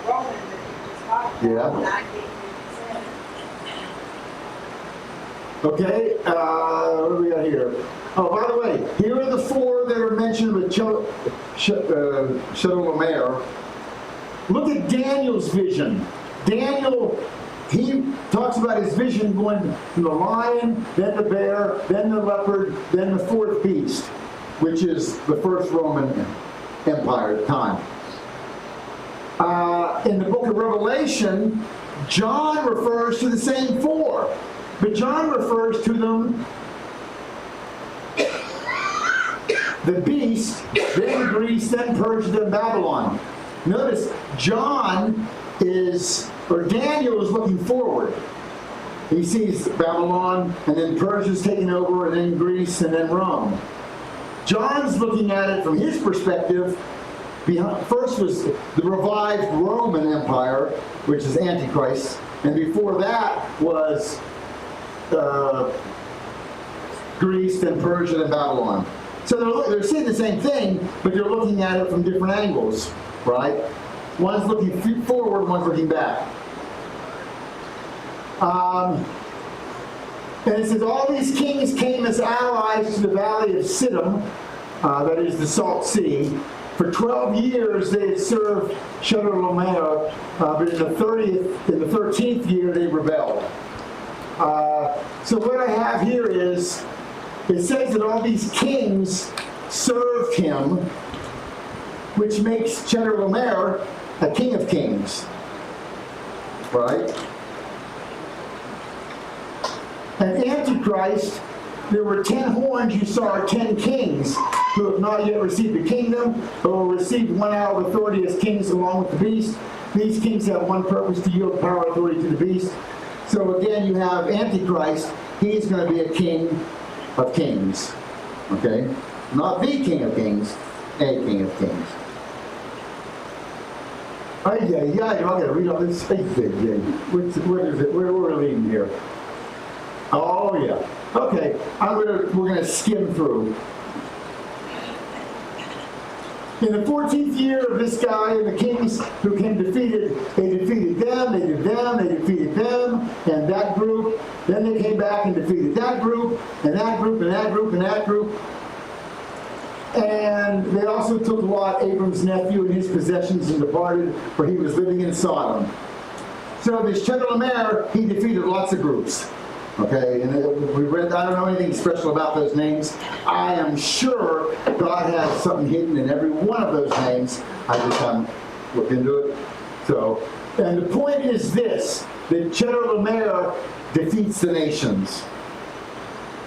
Roman that you just talked about in 1957. Okay, what do we got here? Oh, by the way, here are the 4 that are mentioned with Chedorlaomer. Look at Daniel's vision. Daniel, he talks about his vision going from the lion, then the bear, then the leopard, then the 4th beast, which is the first Roman Empire at the time. In the book of Revelation, John refers to the same 4. But John refers to them, the beast, then Greece, then Persia, then Babylon. Notice, Daniel is looking forward. He sees Babylon, and then Persia's taking over, and then Greece, and then Rome. John's looking at it from his perspective. First was the revived Roman Empire, which is Antichrist, and before that was Greece, then Persia, then Babylon. So they're seeing the same thing, but they're looking at it from different angles, right? One's looking forward, one's looking back. And it says, all these kings came as allies to the valley of Siddim, that is the Salt Sea. For 12 years they had served Chedorlaomer, but in the 13th year they rebelled. So what I have here is, it says that all these kings served him, which makes Chedorlaomer a king of kings, right? And Antichrist, there were 10 horns, you saw 10 kings who have not yet received the kingdom, but will receive 1 hour of authority as kings along with the beast. These kings have one purpose, to yield power and authority to the beast. So again, you have Antichrist. He's going to be a king of kings. Okay? Not the king of kings, a king of kings. I got to read all this. What is it? Where we're reading here? Oh, yeah. Okay, we're going to skim through. In the 14th year of this guy and the kings who came defeated, they defeated them, they defeated them, and that group. Then they came back and defeated that group, and that group, and that group, and that group. And they also took Lot, Abram's nephew, and his possessions and departed, for he was living in Sodom. So this Chedorlaomer, he defeated lots of groups. Okay, and we read, I don't know anything special about those names. I am sure God has something hidden in every one of those names. I just haven't looked into it. So, and the point is this, that Chedorlaomer defeats the nations.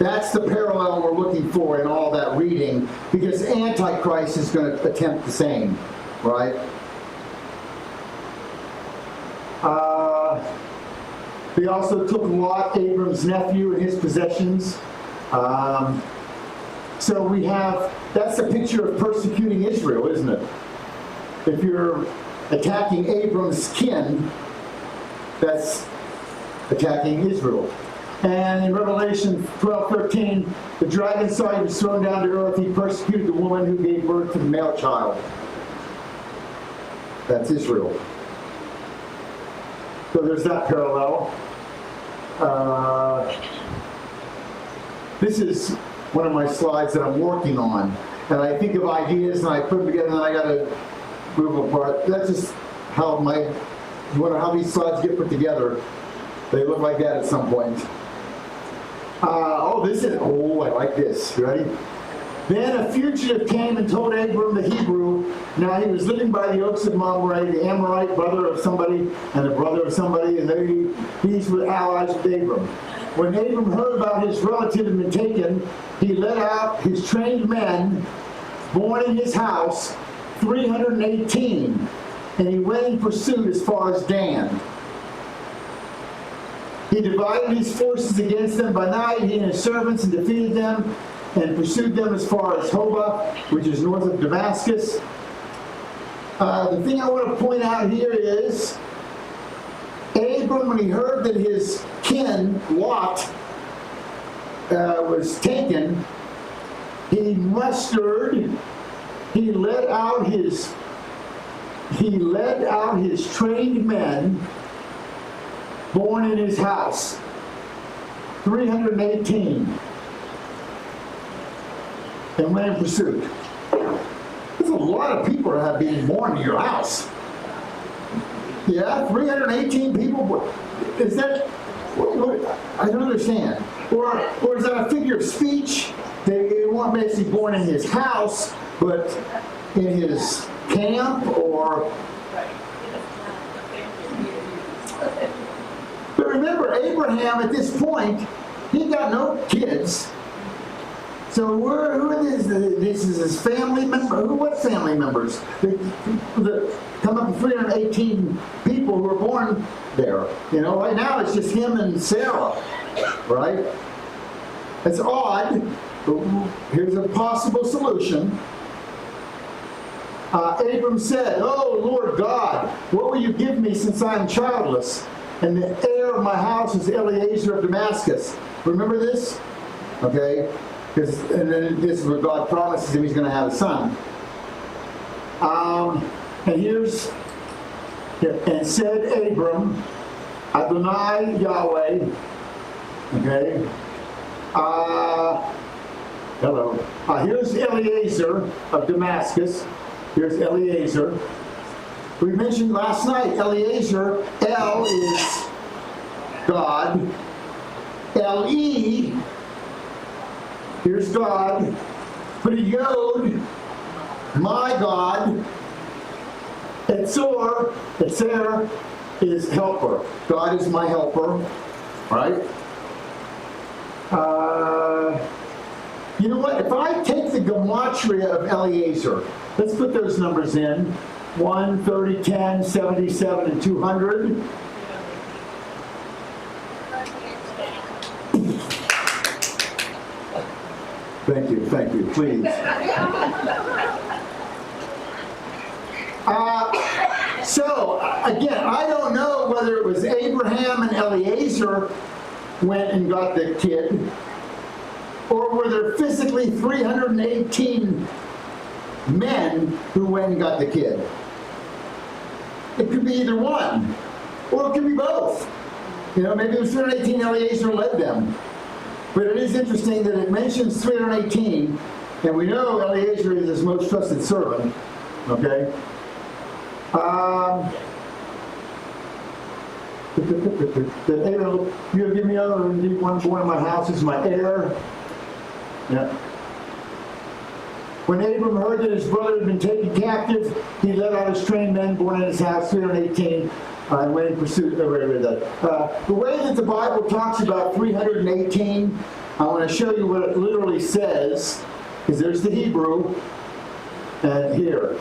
That's the parallel we're looking for in all that reading, because Antichrist is going to attempt the same, right? They also took Lot, Abram's nephew, and his possessions. So we have, that's a picture of persecuting Israel, isn't it? If you're attacking Abram's kin, that's attacking Israel. And in Revelation 12:13, the dragon saw he was thrown down to earth. He persecuted the woman who gave birth to the male child. That's Israel. So there's that parallel. This is one of my slides that I'm working on. And I think of ideas and I put them together and I got to move them apart. That's just how you wonder how these slides get put together. They look like that at some point. I like this. You ready? Then a fugitive came and told Abram the Hebrew. Now he was living by the oaks of Mamre, the Amorite, brother of somebody, and the brother of somebody, and these were allies with Abram. When Abram heard about his relative had been taken, he led out his trained men, born in his house, 318, and he went in pursuit as far as Dan. He divided his forces against them by night, he and his servants, and defeated them, and pursued them as far as Hobah, which is north of Damascus. The thing I want to point out here is, Abram, when he heard that his kin, Lot, was taken, he mustered, he led out his trained men, born in his house, 318, and went in pursuit. There's a lot of people that have been born in your house. Yeah, 318 people. Is that? What, I don't understand. Or is that a figure of speech? They weren't basically born in his house, but in his camp, or. But remember, Abraham at this point, he got no kids. So who is this? Is his family member? What family members? The come up with 318 people who were born there. You know, right now it's just him and Sarah, right? It's odd. Here's a possible solution. Abram said, "Oh, Lord God, what will you give me since I am childless? And the heir of my house is Eliezer of Damascus." Remember this? Okay? And then this is what God promises him, he's going to have a son. And said Abram, Adonai Yahweh, okay? Here's Eliezer of Damascus. Here's Eliezer. We mentioned last night, Eliezer, El is God. L-E, here's God. Put a Yod, my God. Etzor is helper. God is my helper, right? You know what? If I take the gematria of Eliezer, let's put those numbers in. 1, 30, 10, 77, and 200. Thank you, please. So, again, I don't know whether it was Abraham and Eliezer went and got the kid, or were there physically 318 men who went and got the kid. It could be either one, or it could be both. You know, maybe it was 318, Eliezer led them. But it is interesting that it mentions 318, and we know Eliezer is his most trusted servant. Okay? You give me one born in my house is my heir. Yeah. When Abram heard that his brother had been taken captive, he led out his trained men born in his house, 318, and went in pursuit. The way that the Bible talks about 318, I want to show you what it literally says, because there's the Hebrew, and here.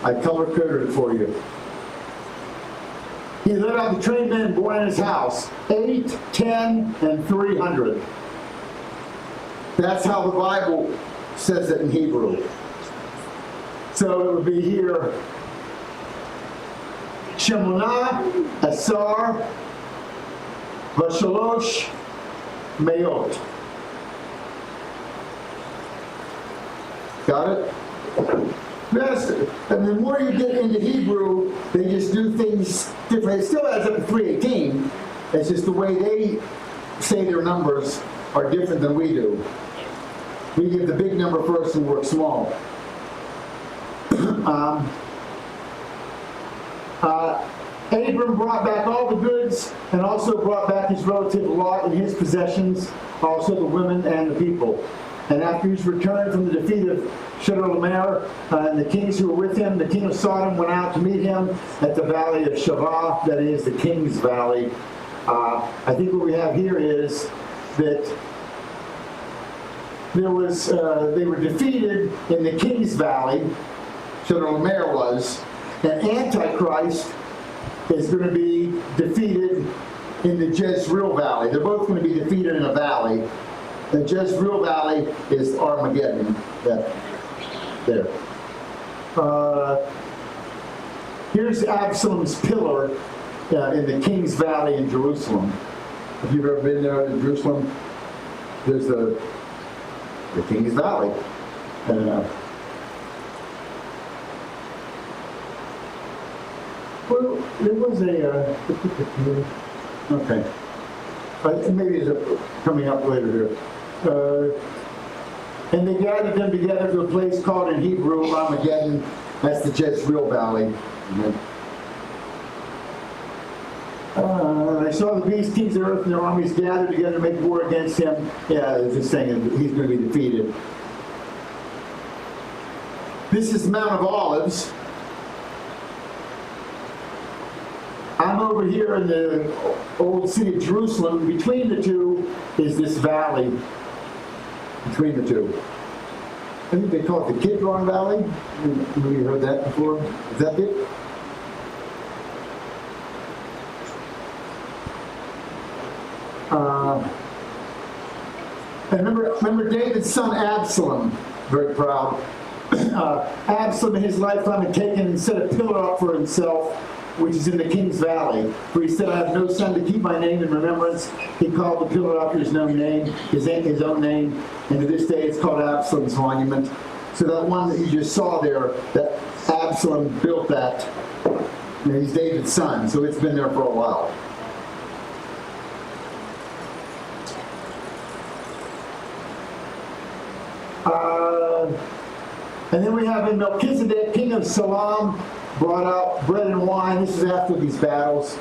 I color-coded it for you. He led out the trained men born in his house, 8, 10, and 300. That's how the Bible says it in Hebrew. So it would be here, Shemonah, Asar, Vashalosh, Meot. Got it? Yes, and the more you get into Hebrew, they just do things different. It still adds up to 318. It's just the way they say their numbers are different than we do. We give the big number first and work small. Abram brought back all the goods and also brought back his relative Lot and his possessions, also the women and the people. And after he's returned from the defeat of Chedorlaomer and the kings who were with him, the king of Sodom went out to meet him at the valley of Shavah, that is the king's valley. I think what we have here is that there was they were defeated in the king's valley, Chedorlaomer was, and Antichrist is going to be defeated in the Jezreel valley. They're both going to be defeated in a valley. The Jezreel valley is Armageddon. There. Here's Absalom's pillar in the King's Valley in Jerusalem. If you've ever been there in Jerusalem, there's the King's Valley. Well, there was a... okay. Maybe it's coming up later here. And they gathered them together to a place called in Hebrew Armageddon. That's the Jezreel Valley. I saw the beast, kings of earth, and their armies gathered together to make war against him. Yeah, it's just saying he's going to be defeated. This is Mount of Olives. I'm over here in the old city of Jerusalem. Between the two is this valley. Between the two. I think they call it the Kidron Valley. Have you heard that before? Is that it? And remember David's son Absalom, very proud. Absalom in his lifetime had taken and set a pillar up for himself, which is in the King's Valley, where he said, I have no son to keep my name in remembrance. He called the pillar after his own name, his own name, and to this day it's called Absalom's monument. So that one that you just saw there, that Absalom built that, he's David's son, so it's been there for a while. And then we have in Melchizedek, king of Salem, brought out bread and wine. This is after these battles.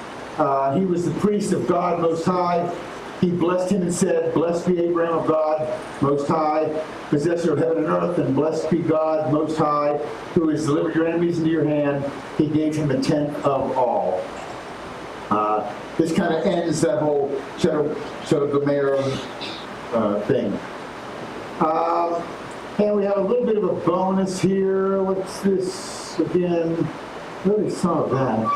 He was the priest of God Most High. He blessed him and said, Blessed be Abraham of God Most High, possessor of heaven and earth, and blessed be God Most High, who has delivered your enemies into your hand. He gave him a tenth of all. This kind of ends that whole Chedorlaomer thing. And we have a little bit of a bonus here. What's this again? I already saw that.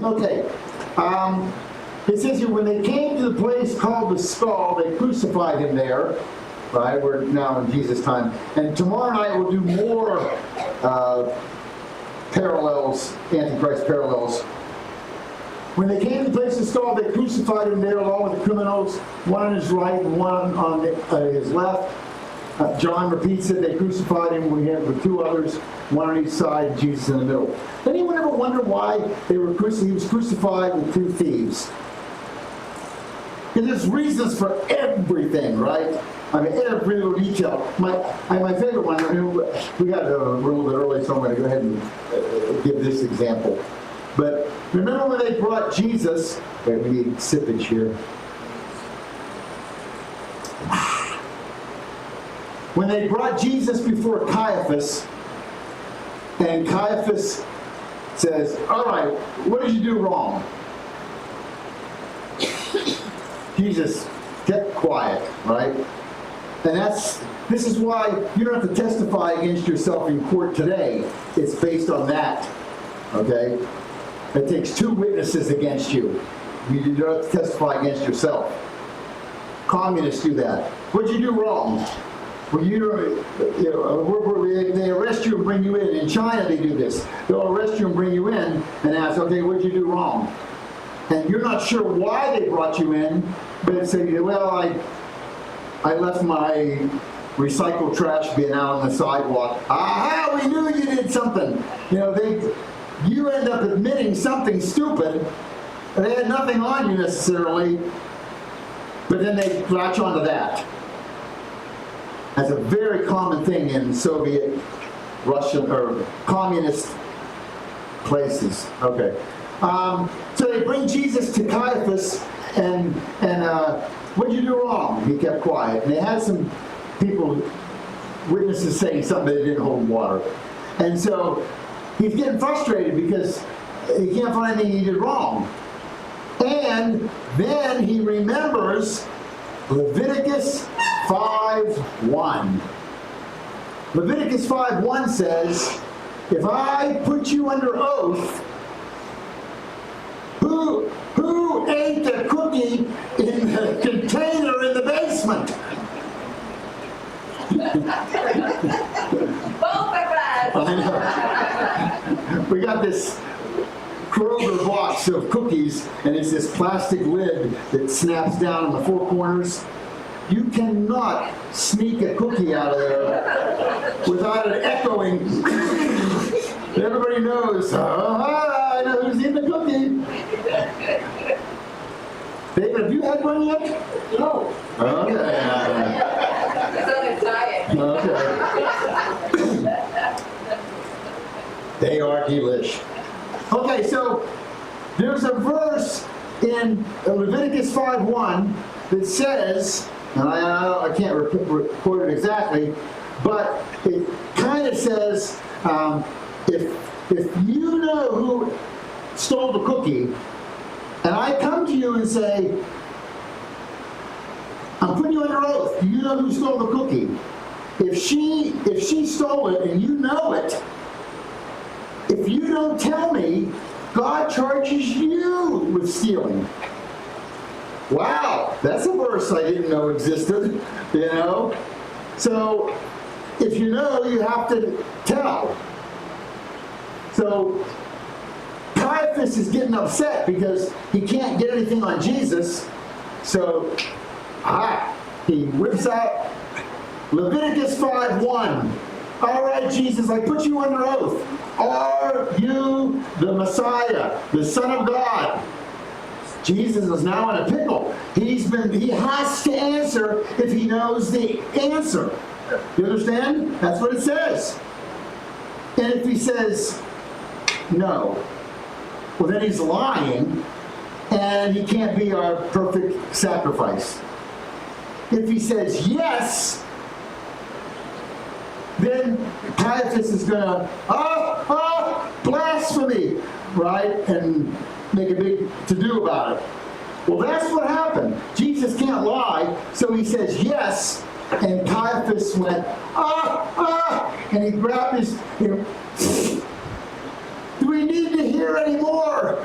Okay. It says here, when they came to the place called the Skull, they crucified him there. Right? We're now in Jesus' time. And tomorrow night we'll do more parallels, Antichrist parallels. When they came to the place of the Skull, they crucified him there along with the criminals, one on his right and one on his left. John repeats it, they crucified him with two others, one on each side, Jesus in the middle. Anyone ever wonder why he was crucified with two thieves? Because there's reasons for everything, right? I mean, every little detail. My favorite one, we got a little bit early, so I'm going to go ahead and give this example. But remember when they brought Jesus, wait, we need sippage here. When they brought Jesus before Caiaphas, and Caiaphas says, all right, what did you do wrong? Jesus kept quiet, right? And this is why you don't have to testify against yourself in court today. It's based on that, okay? It takes two witnesses against you. You don't have to testify against yourself. communists do that. What'd you do wrong? Well, they arrest you and bring you in. In China, they do this. They'll arrest you and bring you in and ask, okay, what'd you do wrong? And you're not sure why they brought you in, but they say, well, I left my recycled trash bin out on the sidewalk. Aha, we knew you did something. You end up admitting something stupid. They had nothing on you necessarily, but then they latch onto that. That's a very common thing in Soviet, Russian, or communist places. Okay. So they bring Jesus to Caiaphas, and what'd you do wrong? He kept quiet. And they had some people, witnesses saying something, but they didn't hold water. And so he's getting frustrated because he can't find anything he did wrong. And then he remembers Leviticus 5:1. Leviticus 5:1 says, if I put you under oath, who ate the cookie in the container in the basement? Both of us. I know. We got this Kroger box of cookies, and it's this plastic lid that snaps down in the four corners. You cannot sneak a cookie out of there without it echoing. Everybody knows, I know who's eating the cookie. David, have you had one yet? No. Okay. It's on a diet. Okay. They are delish. Okay, so there's a verse in Leviticus 5:1 that says, and I can't quote it exactly, but it kind of says, if you know who stole the cookie, and I come to you and say, I'm putting you under oath, do you know who stole the cookie? If she stole it and you know it, if you don't tell me, God charges you with stealing. Wow, that's a verse I didn't know existed, So, if you know, you have to tell. So, Caiaphas is getting upset because he can't get anything on Jesus. So, he whips out Leviticus 5:1. All right, Jesus, I put you under oath. Are you the Messiah, the Son of God? Jesus is now in a pickle. He has to answer if he knows the answer. You understand? That's what it says. And if he says no, well then he's lying, and he can't be our perfect sacrifice. If he says yes, then Caiaphas is going to, blasphemy, right? And make a big to-do about it. Well, that's what happened. Jesus can't lie, so he says yes, and Caiaphas went, and he grabbed his, do we need to hear any more?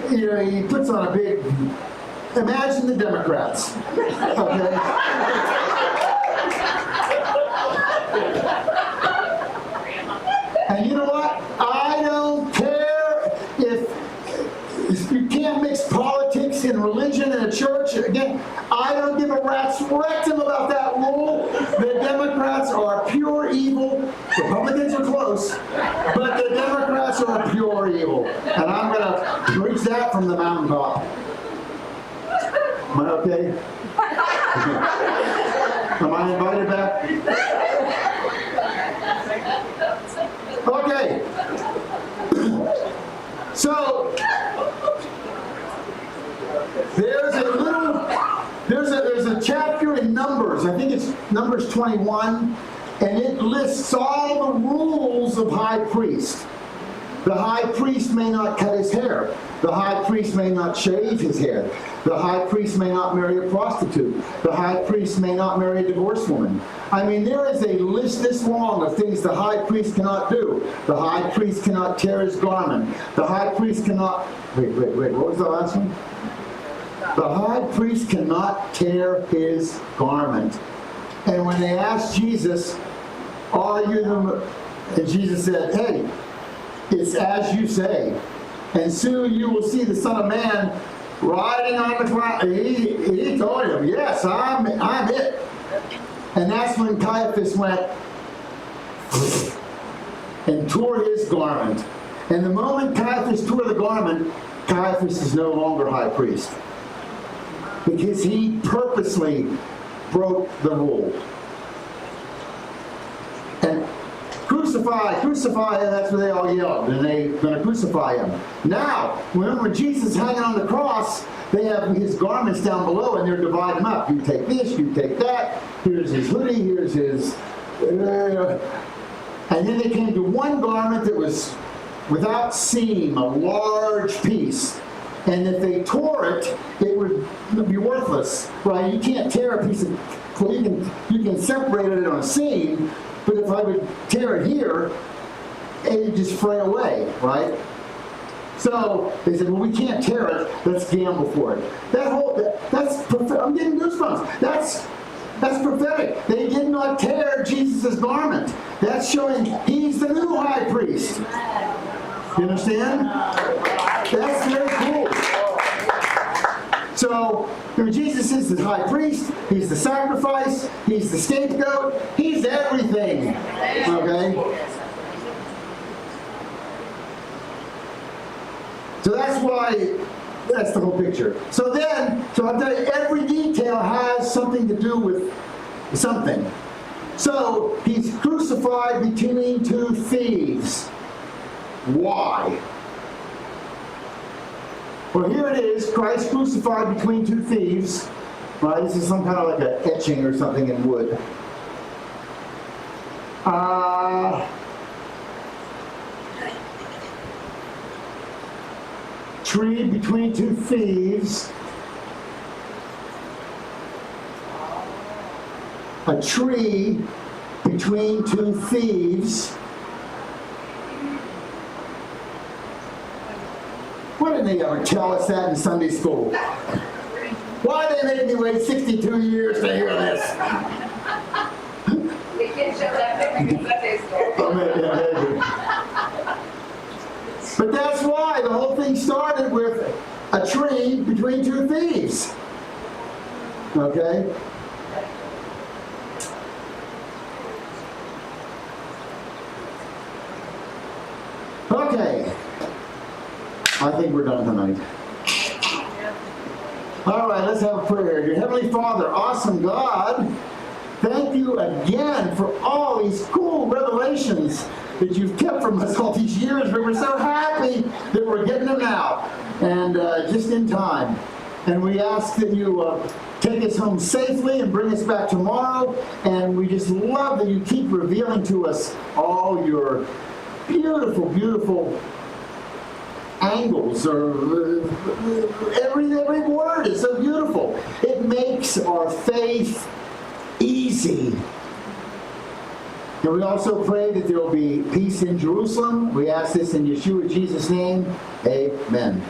He puts on a big, imagine the Democrats, okay? And you know what? I don't care if you can't mix politics and religion in a church. Again, I don't give a rat's rectum about that rule. The Democrats are pure evil. Republicans are close, but the Democrats are pure evil. And I'm going to preach that from the mountaintop. Am I okay? Am I invited back? Okay. So there's a chapter in Numbers. I think it's Numbers 21, and it lists all the rules of high priest. The high priest may not cut his hair. The high priest may not shave his hair. The high priest may not marry a prostitute. The high priest may not marry a divorced woman. I mean, there is a list this long of things the high priest cannot do. The high priest cannot tear his garment. The high priest cannot... Wait, what was the last one? The high priest cannot tear his garment. And when they asked Jesus, are you the... And Jesus said, hey, it's as you say. And soon you will see the Son of Man riding on the cloud. He told him, yes, I'm it. And that's when Caiaphas went and tore his garment. And the moment Caiaphas tore the garment, Caiaphas is no longer high priest. Because he purposely broke the rule. And crucify, crucify, and that's what they all yelled. And they're going to crucify him. Now, when Jesus is hanging on the cross, they have his garments down below and they're dividing them up. You take this, you take that. Here's his hoodie, here's his... and then they came to one garment that was without seam, a large piece. And if they tore it, it would be worthless, right? You can't tear a piece of cloth. You can separate it on a seam, but if I would tear it here, it would just fray away, right? So they said, well, we can't tear it. Let's gamble for it. That's prophetic. I'm getting goosebumps. That's prophetic. They did not tear Jesus' garment. That's showing he's the new high priest. You understand? That's very cool. So, Jesus is the high priest, he's the sacrifice, he's the scapegoat, he's everything. Okay? So that's why, that's the whole picture. So I'll tell you, every detail has something to do with something. So, he's crucified between two thieves. Why? Well, here it is, Christ crucified between two thieves. Right? This is some kind of like an etching or something in wood. Tree between two thieves. A tree between two thieves. Why didn't they ever tell us that in Sunday school? Why did they make me wait 62 years to hear this? You can show that picture in Sunday school. But that's why the whole thing started with a tree between two thieves. Okay? Okay. I think we're done tonight. All right, let's have a prayer. Dear Heavenly Father, awesome God, thank you again for all these cool revelations that you've kept from us all these years, but we're so happy that we're getting them now, and just in time. And we ask that you take us home safely and bring us back tomorrow, and we just love that you keep revealing to us all your beautiful, beautiful angles, or every word is so beautiful. It makes our faith easy. And we also pray that there will be peace in Jerusalem. We ask this in Yeshua Jesus' name. Amen.